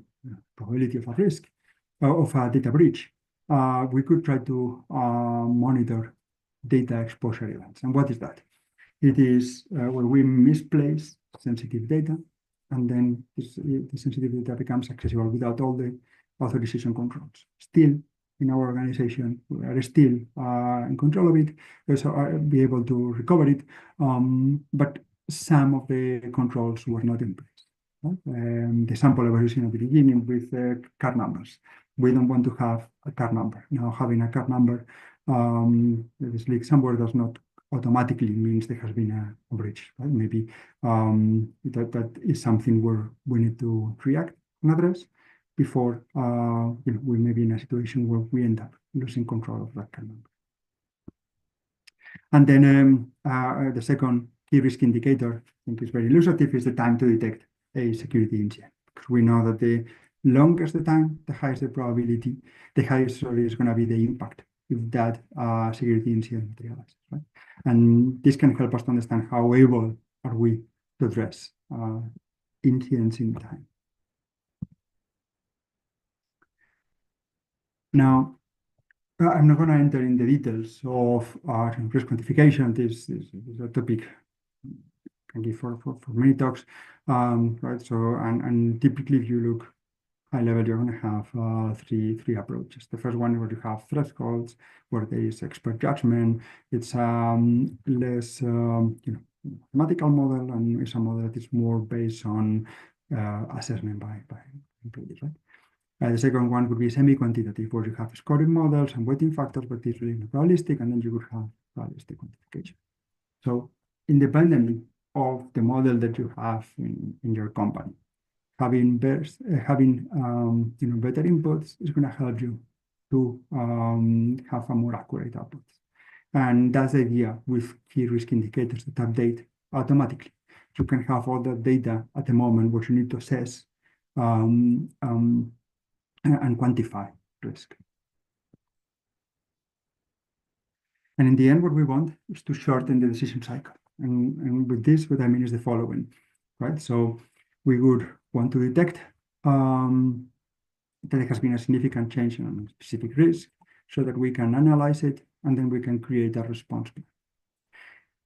probability of a risk, of a data breach, we could try to monitor data exposure events. And what is that? It is when we misplace sensitive data, and then the sensitive data becomes accessible without all the authorization controls. Still, in our organization, we are still in control of it, so be able to recover it, but some of the controls were not in place. The example I was using at the beginning with card numbers. We don't want to have a card number. Now, having a card number that is leaked somewhere does not automatically means there has been a breach. Right? Maybe that is something where we need to react and address before we may be in a situation where we end up losing control of that card number. And then the second key risk indicator, I think is very illustrative, is the time to detect a security incident. Because we know that the longest the time, the highest the probability, the highest is going to be the impact if that security incident materializes. Right? And this can help us to understand how able are we to address incidents in time. Now, I'm not going to enter in the details of risk quantification. This is a topic I can give for many talks, right? So, and typically, if you look high level, you're going to have three approaches. The first one where you have thresholds, where there is expert judgment. It's less, mathematical model, and it's a model that is more based on assessment by employees, right? The second one would be semi-quantitative, where you have scoring models and weighting factors, but it's really not probabilistic, and then you would have probabilistic quantification. So independently of the model that you have in your company, having better inputs is going to help you to have a more accurate output. And that's the idea with key risk indicators that update automatically. You can have all that data at the moment where you need to assess and quantify risk. And in the end, what we want is to shorten the decision cycle. And with this, what I mean is the following, right? So we would want to detect that there has been a significant change in a specific risk so that we can analyze it and then we can create a response plan.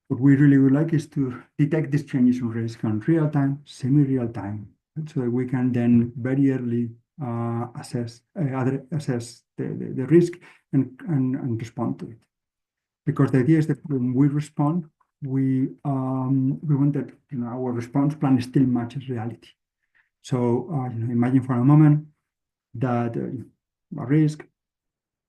What we really would like is to detect these changes in risk in real time, semi-real time, right? So that we can then very early assess the risk and respond to it. Because the idea is that when we respond, we want that our response plan still matches reality. So imagine for a moment that a risk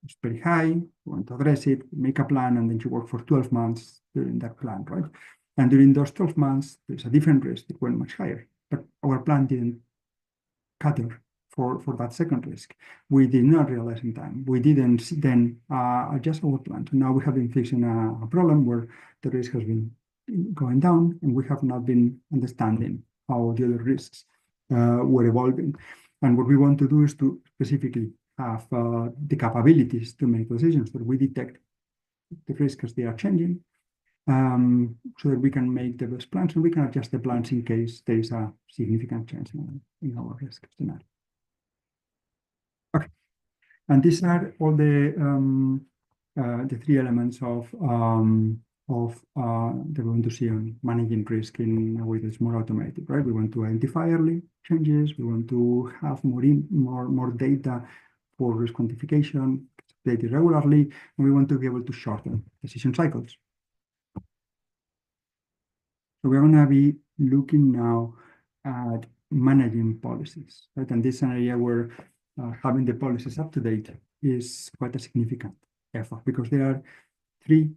is very high, you want to address it, make a plan, and then you work for 12 months during that plan, right? And during those 12 months, there's a different risk that went much higher, but our plan didn't cater for that second risk. We did not realize in time. We didn't then adjust our plan. So now we have been facing a problem where the risk has been going down, and we have not been understanding how the other risks were evolving. And what we want to do is to specifically have the capabilities to make decisions that we detect the risks as they are changing, so that we can make the best plans and we can adjust the plans in case there is a significant change in our risk scenario. Okay, and these are all the three elements of that we want to see on managing risk in a way that's more automated, right? We want to identify early changes. We want to have more data for risk quantification, data regularly, and we want to be able to shorten decision cycles. So we're going to be looking now at managing policies, right? And this is an area where having the policies up to date is quite a significant effort because there are three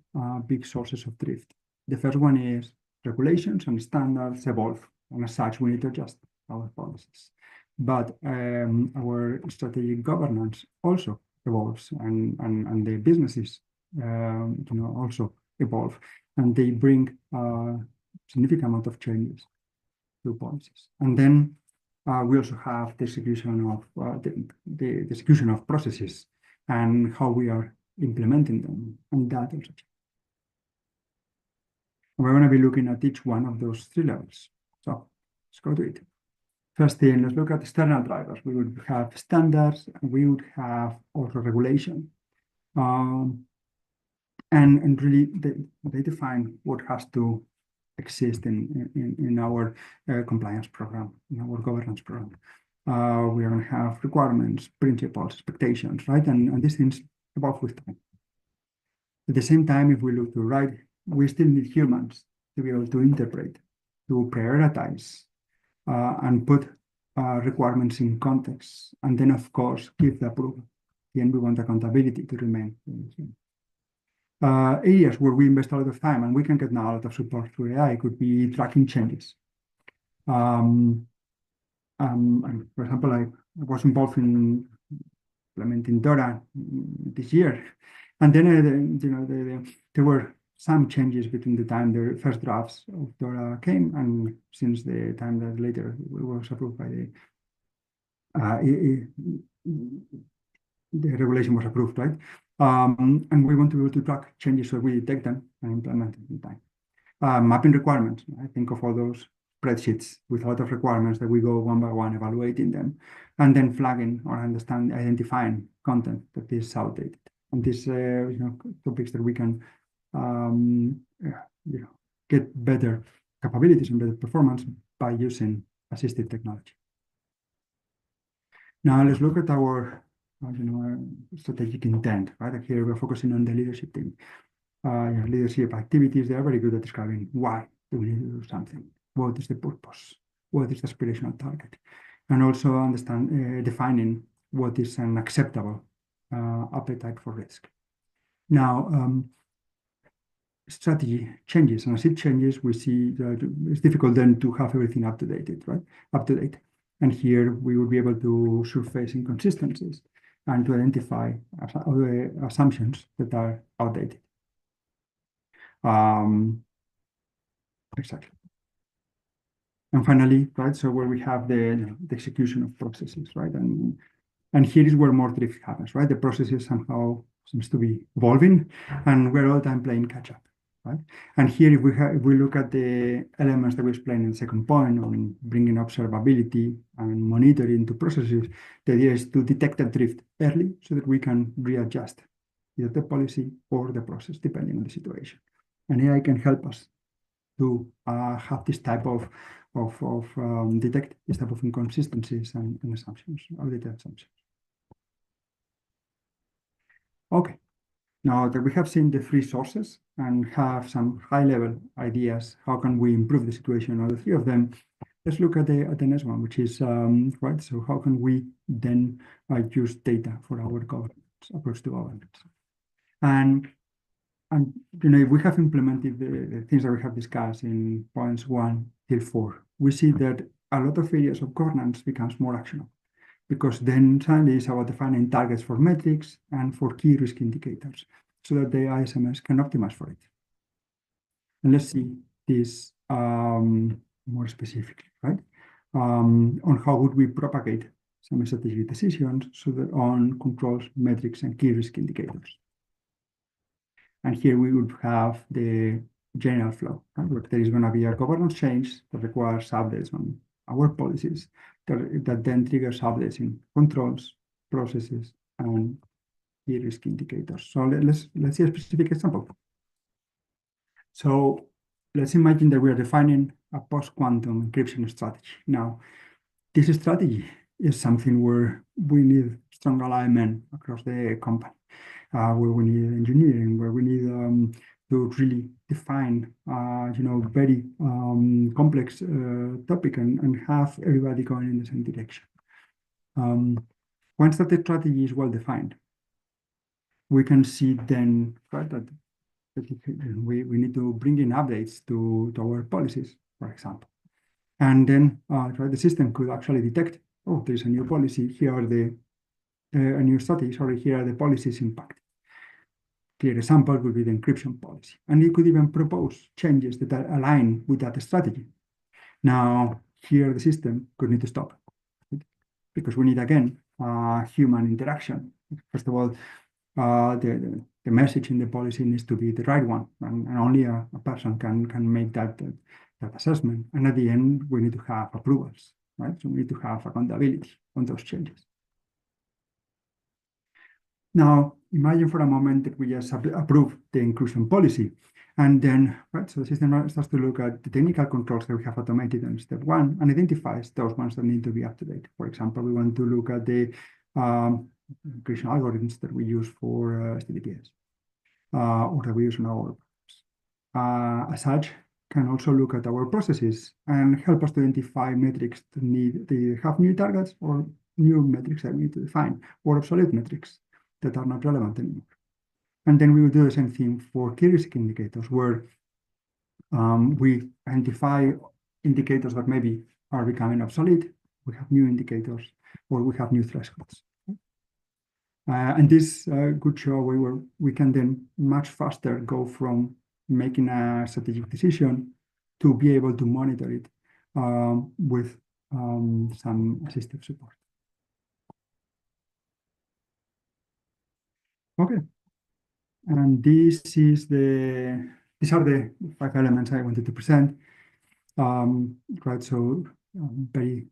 big sources of drift. The first one is regulations and standards evolve, and as such, we need to adjust our policies. But our strategic governance also evolves, and the businesses, also evolve, and they bring significant amount of changes to policies. And then we also have the execution of the execution of processes and how we are implementing them, and that also. We're going to be looking at each one of those three levels. So let's go to it. First thing, let's look at external drivers. We would have standards, and we would have also regulation. And really, they define what has to exist in our compliance program, in our governance program. We are going to have requirements, principles, expectations, right? And these things evolve with time. At the same time, if we look to right, we still need humans to be able to interpret, to prioritize, and put requirements in context, and then, of course, give the approval. Again, we want accountability to remain human. Areas where we invest a lot of time and we can get now a lot of support through AI could be tracking changes. And for example, I was involved in implementing DORA this year, and then there were some changes between the time the first drafts of DORA came and since the time that later it was approved by the regulation was approved, right? And we want to be able to track changes so we detect them and implement them in time. Mapping requirements. I think of all those spreadsheets with a lot of requirements that we go one by one evaluating them and then flagging or identifying content that is outdated. And these topics that we can get better capabilities and better performance by using assistive technology. Now let's look at our strategic intent, right? Here we're focusing on the leadership team. Leadership activities, they are very good at describing why do we need to do something, what is the purpose, what is the aspirational target, and also defining what is an acceptable appetite for risk. Now, strategy changes, and as it changes, we see that it's difficult then to have everything up to date, right? Up to date. And here we will be able to surface inconsistencies and to identify assumptions that are outdated. Exactly. And finally, right, so where we have the execution of processes, right? And here is where more drift happens, right? The processes somehow seems to be evolving and we're all the time playing catch up, right? And here, if we look at the elements that we explained in the second point on bringing observability and monitoring to processes, the idea is to detect that drift early so that we can readjust either the policy or the process, depending on the situation. And AI can help us to have this type of detect this type of inconsistencies and assumptions, outdated assumptions. Okay. Now that we have seen the three sources and have some high-level ideas, how can we improve the situation on the three of them? Let's look at the next one, which is right. So how can we then use data for our governance approach to governance? And if we have implemented the things that we have discussed in points 1 till 4, we see that a lot of areas of governance becomes more actionable, because then suddenly it's about defining targets for metrics and for key risk indicators so that the ISMS can optimize for it. And let's see this more specifically, right? On how would we propagate some strategic decisions so that on controls, metrics, and key risk indicators. And here we would have the general flow, right? Where there is going to be a governance change that requires updates on our policies that then triggers updates in controls, processes, and key risk indicators. So let's see a specific example. So let's imagine that we are defining a post-quantum encryption strategy. Now, this strategy is something where we need strong alignment across the company, where we need engineering, where we need to really define, very complex topic and have everybody going in the same direction. Once that the strategy is well defined, we can see then, right, that we need to bring in updates to our policies, for example. And then the system could actually detect, oh, there's a new policy, here are a new strategy, sorry, here are the policies impacted. Clear example would be the encryption policy. And it could even propose changes that are aligned with that strategy. Now, here the system could need to stop, right? Because we need, again, human interaction. First of all, the message in the policy needs to be the right one, and only a person can make that assessment. And at the end, we need to have approvals, right? So we need to have accountability on those changes. Now, imagine for a moment that we just approve the inclusion policy. And then, right, so the system starts to look at the technical controls that we have automated in step one and identifies those ones that need to be up to date. For example, we want to look at the inclusion algorithms that we use for HTTPS or that we use in our programs. As such, can also look at our processes and help us to identify metrics that need to have new targets or new metrics that we need to define or obsolete metrics that are not relevant anymore. And then we will do the same thing for key risk indicators, where we identify indicators that maybe are becoming obsolete. We have new indicators, or we have new thresholds. And this could show where we can then much faster go from making a strategic decision to be able to monitor it with some assistive support. Okay. And these are the 5 elements I wanted to present. Right, so very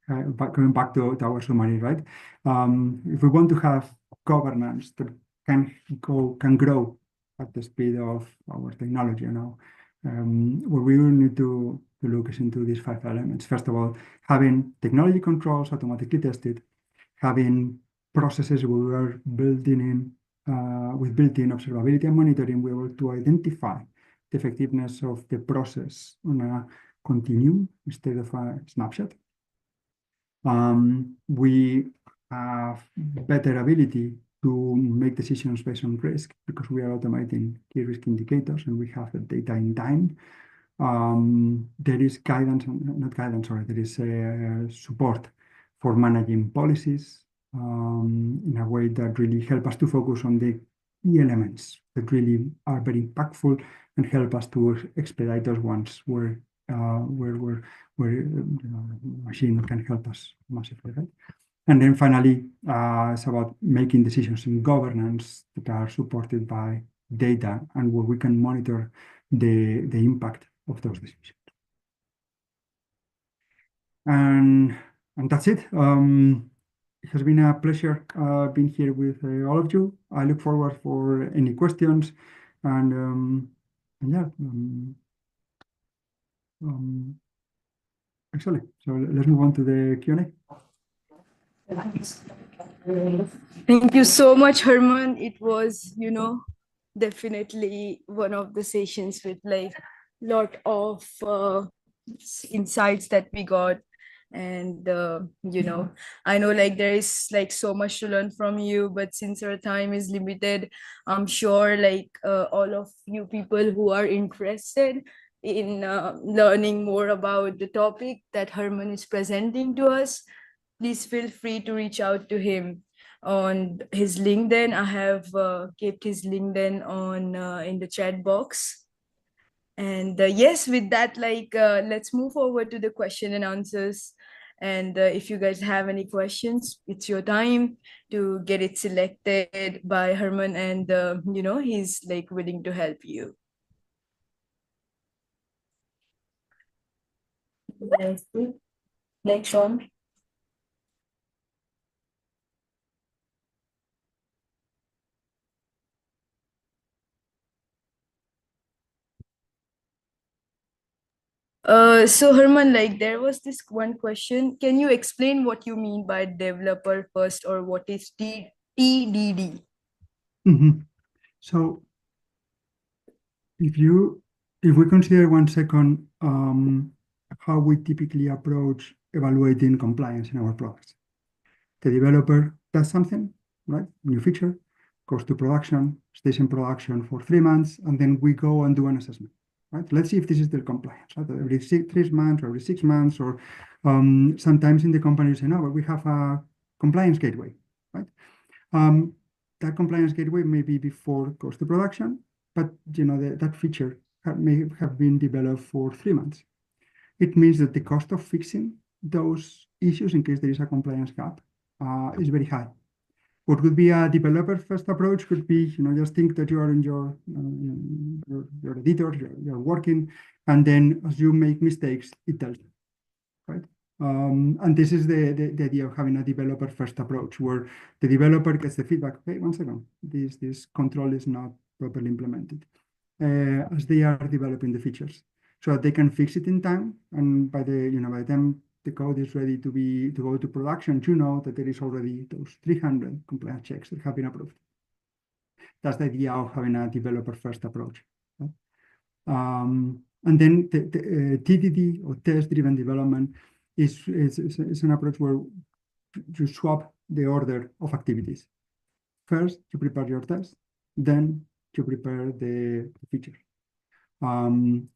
going back to our summary, right? If we want to have governance that can grow at the speed of our technology, what we will need to look is into these 5 elements. First of all, having technology controls automatically tested, having processes we are building in with built-in observability and monitoring, we were able to identify the effectiveness of the process on a continuum instead of a snapshot. We have better ability to make decisions based on risk because we are automating key risk indicators and we have the data in time. There is guidance, not guidance, sorry, there is support for managing policies in a way that really help us to focus on the key elements that really are very impactful and help us to expedite those ones where machine can help us massively, right? And then finally, it's about making decisions in governance that are supported by data and where we can monitor the impact of those decisions. And that's it. It has been a pleasure being here with all of you. I look forward for any questions and yeah. Excellent. So let's move on to the Q&A. Thank you so much, Herman. It was, definitely one of the sessions with like lot of insights that we got. And, I know like there is like so much to learn from you, but since our time is limited, I'm sure like all of you people who are interested in learning more about the topic that Herman is presenting to us, please feel free to reach out to him on his LinkedIn. I have kept his LinkedIn on in the chat box. And yes, with that, like let's move forward to the question and answers. And if you guys have any questions, it's your time to get it selected by Herman, and he's like willing to help you. Next one. So Herman, like there was this one question. Can you explain what you mean by developer first, or what is TDD? So if we consider 1 second how we typically approach evaluating compliance in our products. The developer does something, right? New feature, goes to production, stays in production for 3 months, and then we go and do an assessment, right? Let's see if this is their compliance, right? Every 3 months or every 6 months, or sometimes in the company you say, no, but we have a compliance gateway, right? That compliance gateway may be before it goes to production, but that feature may have been developed for 3 months. It means that the cost of fixing those issues in case there is a compliance gap is very high. What could be a developer first approach could be, just think that you are in your editor, you're working, and then as you make mistakes, it tells you, right? And this is the idea of having a developer first approach, where the developer gets the feedback. Hey, one second, this control is not properly implemented, as they are developing the features, so they can fix it in time. And by the time the code is ready to go to production, you know that there is already those 300 compliance checks that have been approved. That's the idea of having a developer first approach. Right? And then the TDD, or test-driven development, is an approach where you swap the order of activities. First, you prepare your test, then you prepare the feature. And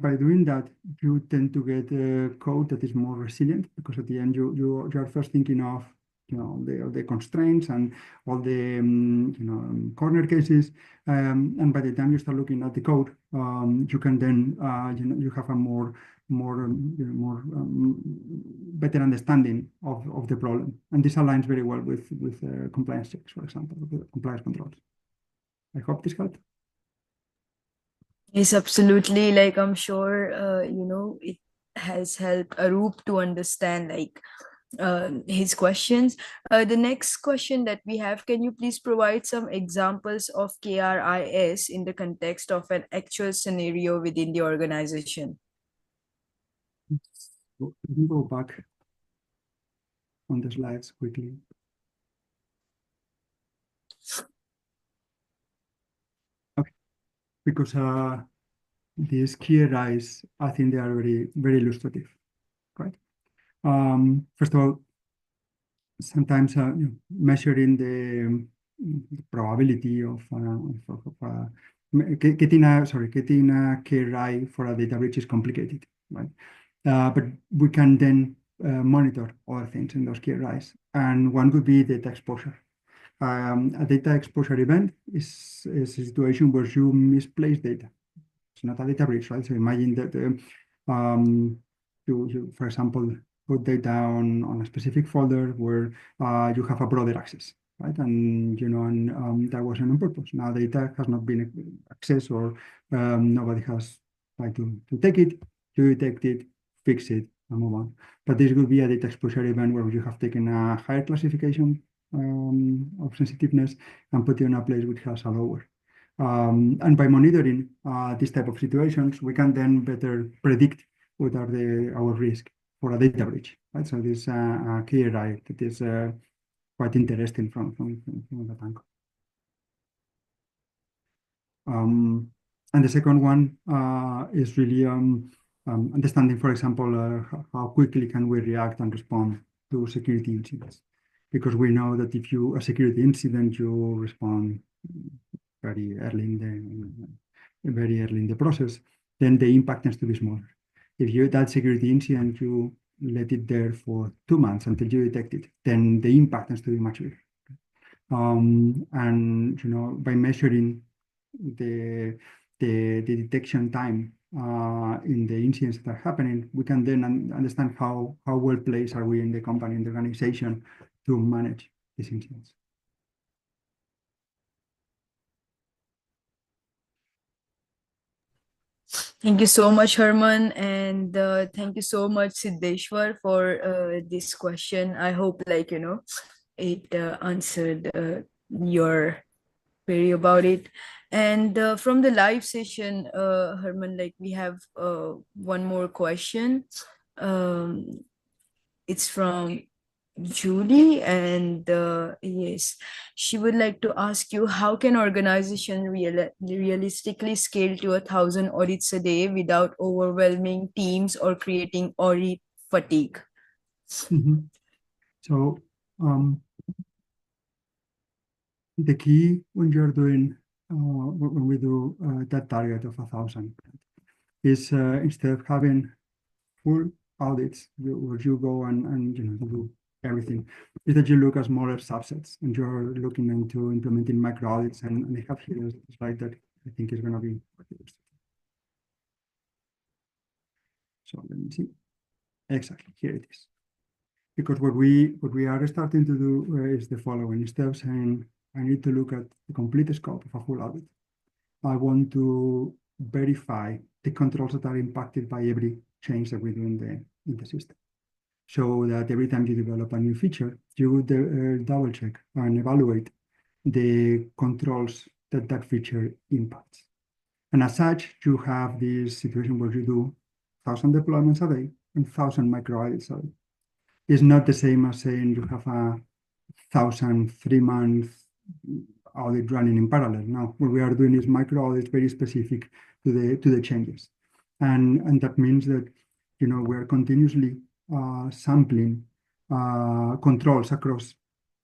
by doing that, you tend to get a code that is more resilient, because at the end you are first thinking of the constraints and all the corner cases, and by the time you start looking at the code, you can then you have a more better understanding of the problem, and this aligns very well with compliance checks, for example, with compliance controls. I hope this helped. Yes, absolutely. Like, I'm sure, it has helped Arup to understand, like, his questions. The next question that we have, can you please provide some examples of KRIS in the context of an actual scenario within the organization? Let me go back on the slides quickly. Okay, because these KRIs, I think they are very, very illustrative, right? First of all, sometimes measuring the probability of getting a KRI for a data breach is complicated, right? But we can then monitor other things in those KRIs, and one could be data exposure. A data exposure event is a situation where you misplace data. It's not a data breach, right? So imagine that you, for example, put data on a specific folder where you have a broader access, right? And that wasn't on purpose. Now data has not been accessed, or nobody has tried to take it. You detect it, fix it, and move on. But this will be a data exposure event where you have taken a higher classification of sensitiveness and put it in a place which has a lower. And by monitoring these type of situations, we can then better predict what are our risk for a data breach, right? So this KRI that is quite interesting from that angle. And the second one is really understanding, for example, how quickly can we react and respond to security incidents. Because we know that if a security incident, you respond very early in the process, then the impact tends to be smaller. If that security incident, you let it there for 2 months until you detect it, then the impact tends to be much bigger. And by measuring the detection time in the incidents that are happening, we can then understand how well placed are we in the company, in the organization, to manage these incidents. Thank you so much, Herman, and thank you so much, Siddeshwar, for this question. I hope, it answered your query about it. And from the live session, Herman, we have one more question. It's from Julie, and yes, she would like to ask you, how can organization realistically scale to 1,000 audits a day without overwhelming teams or creating audit fatigue? So the key when you're doing when we do that target of 1,000 is instead of having full audits where you go and you do everything, is that you look at smaller subsets, and you're looking into implementing micro audits. And I have here a slide that I think is going to be quite interesting. So let me see. Exactly, here it is. Because what we are starting to do is the following. Instead of saying I need to look at the complete scope of a full audit, I want to verify the controls that are impacted by every change that we do in the system. So that every time you develop a new feature, you would double check and evaluate the controls that that feature impacts. And as such, you have this situation where you do 1,000 deployments a day and 1,000 micro edits a day. It's not the same as saying you have a 1,000 3-month audit running in parallel. Now, what we are doing is micro audits very specific to the changes. And that means that, we are continuously sampling controls across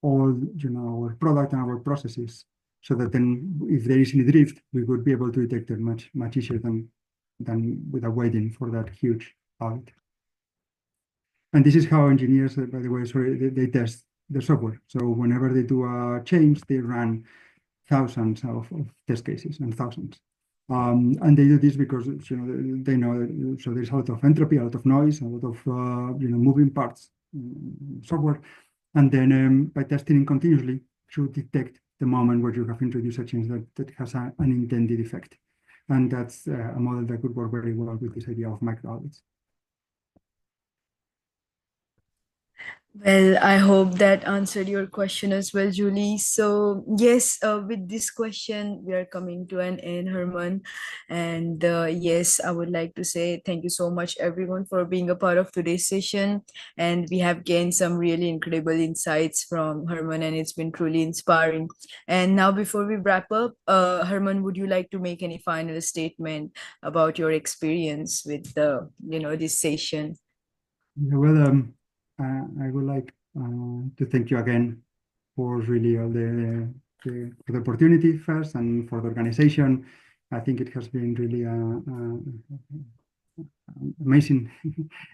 all, our product and our processes, so that then if there is any drift, we would be able to detect it much easier than without waiting for that huge audit. And this is how engineers, by the way, they test the software. So whenever they do a change, they run thousands of test cases and thousands. And they do this because they know that, so there's a lot of entropy, a lot of noise, a lot of moving parts in software. And then by testing continuously, to detect the moment where you have introduced a change that has an intended effect. And that's a model that could work very well with this idea of micro audits. Well, I hope that answered your question as well, Julie. So yes, with this question, we are coming to an end, Herman. And yes, I would like to say thank you so much, everyone, for being a part of today's session. And we have gained some really incredible insights from Herman, and it's been truly inspiring. And now, before we wrap up, Herman, would you like to make any final statement about your experience with the, this session? Yeah, well, I would like to thank you again for really all for the opportunity first, and for the organization. I think it has been really an amazing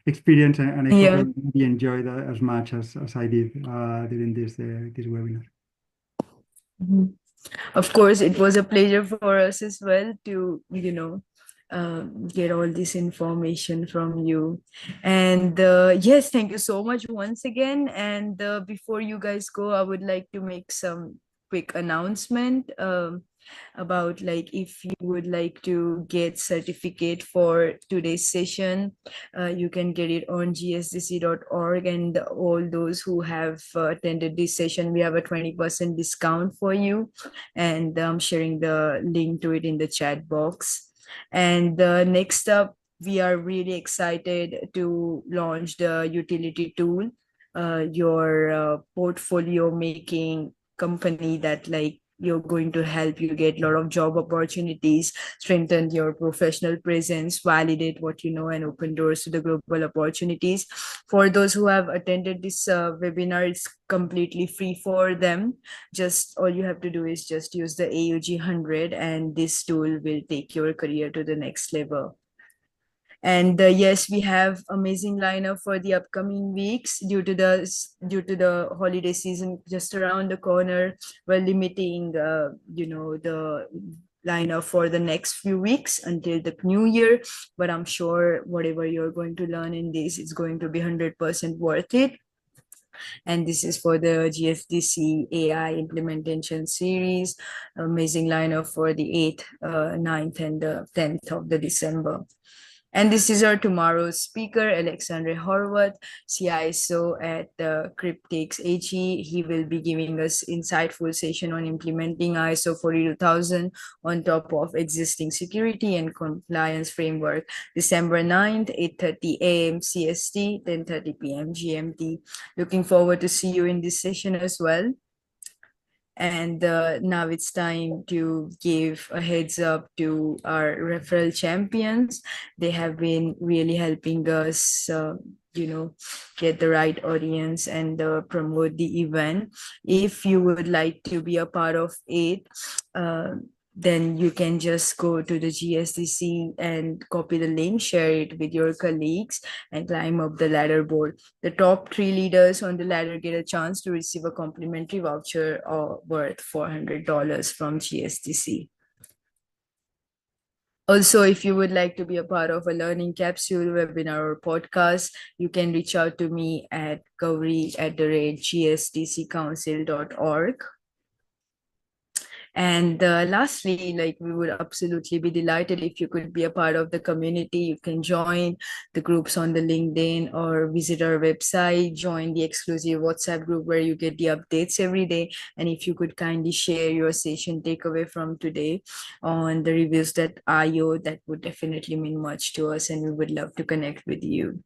experience, and I hope everybody enjoyed that as much as I did during this webinar. Mm-hmm. Of course, it was a pleasure for us as well to, get all this information from you. And yes, thank you so much once again. And before you guys go, I would like to make some quick announcement about, like, if you would like to get certificate for today's session, you can get it on gsdc.org. And all those who have attended this session, we have a 20% discount for you, and I'm sharing the link to it in the chat box. And next up, we are really excited to launch the utility tool, your portfolio making company that, like, you're going to help you get a lot of job opportunities, strengthen your professional presence, validate what you know, and open doors to the global opportunities. For those who have attended this webinar, it's completely free for them. Just all you have to do is just use the AUG 100, and this tool will take your career to the next level. And yes, we have amazing lineup for the upcoming weeks due to the holiday season just around the corner. We're limiting the lineup for the next few weeks until the new year, but I'm sure whatever you're going to learn in this is going to be 100% worth it. And this is for the GSDC AI implementation series. Amazing lineup for the 8th, 9th, and the 10th of the December. And this is our tomorrow's speaker, Alexandre Horvath, CISO at Cryptics AG. He will be giving us insightful session on implementing ISO 42000 on top of existing security and compliance framework. December 9th, 8:30 a.m. CST, 10:30 p.m. GMT. Looking forward to see you in this session as well. And now it's time to give a heads up to our referral champions. They have been really helping us, get the right audience and promote the event. If you would like to be a part of it, then you can just go to the GSDC and copy the link, share it with your colleagues, and climb up the ladder board. The top 3 leaders on the ladder get a chance to receive a complimentary voucher worth $400 from GSDC. Also, if you would like to be a part of a learning capsule, webinar, or podcast, you can reach out to me at gauri@gsdccouncil.org. And lastly, like, we would absolutely be delighted if you could be a part of the community. You can join the groups on the LinkedIn or visit our website, join the exclusive WhatsApp group where you get the updates every day. And if you could kindly share your session takeaway from today on the reviews.io, that would definitely mean much to us, and we would love to connect with you.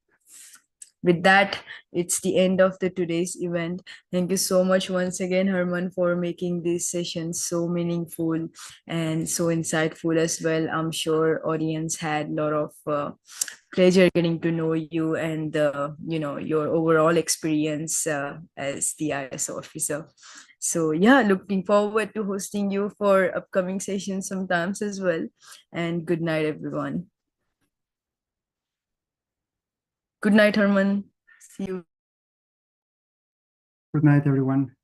With that, it's the end of the today's event. Thank you so much once again, Herman, for making this session so meaningful and so insightful as well. I'm sure audience had a lot of pleasure getting to know you and your overall experience as the IS officer. So yeah, looking forward to hosting you for upcoming sessions sometimes as well. And good night, everyone. Good night, Herman. See you. Good night, everyone.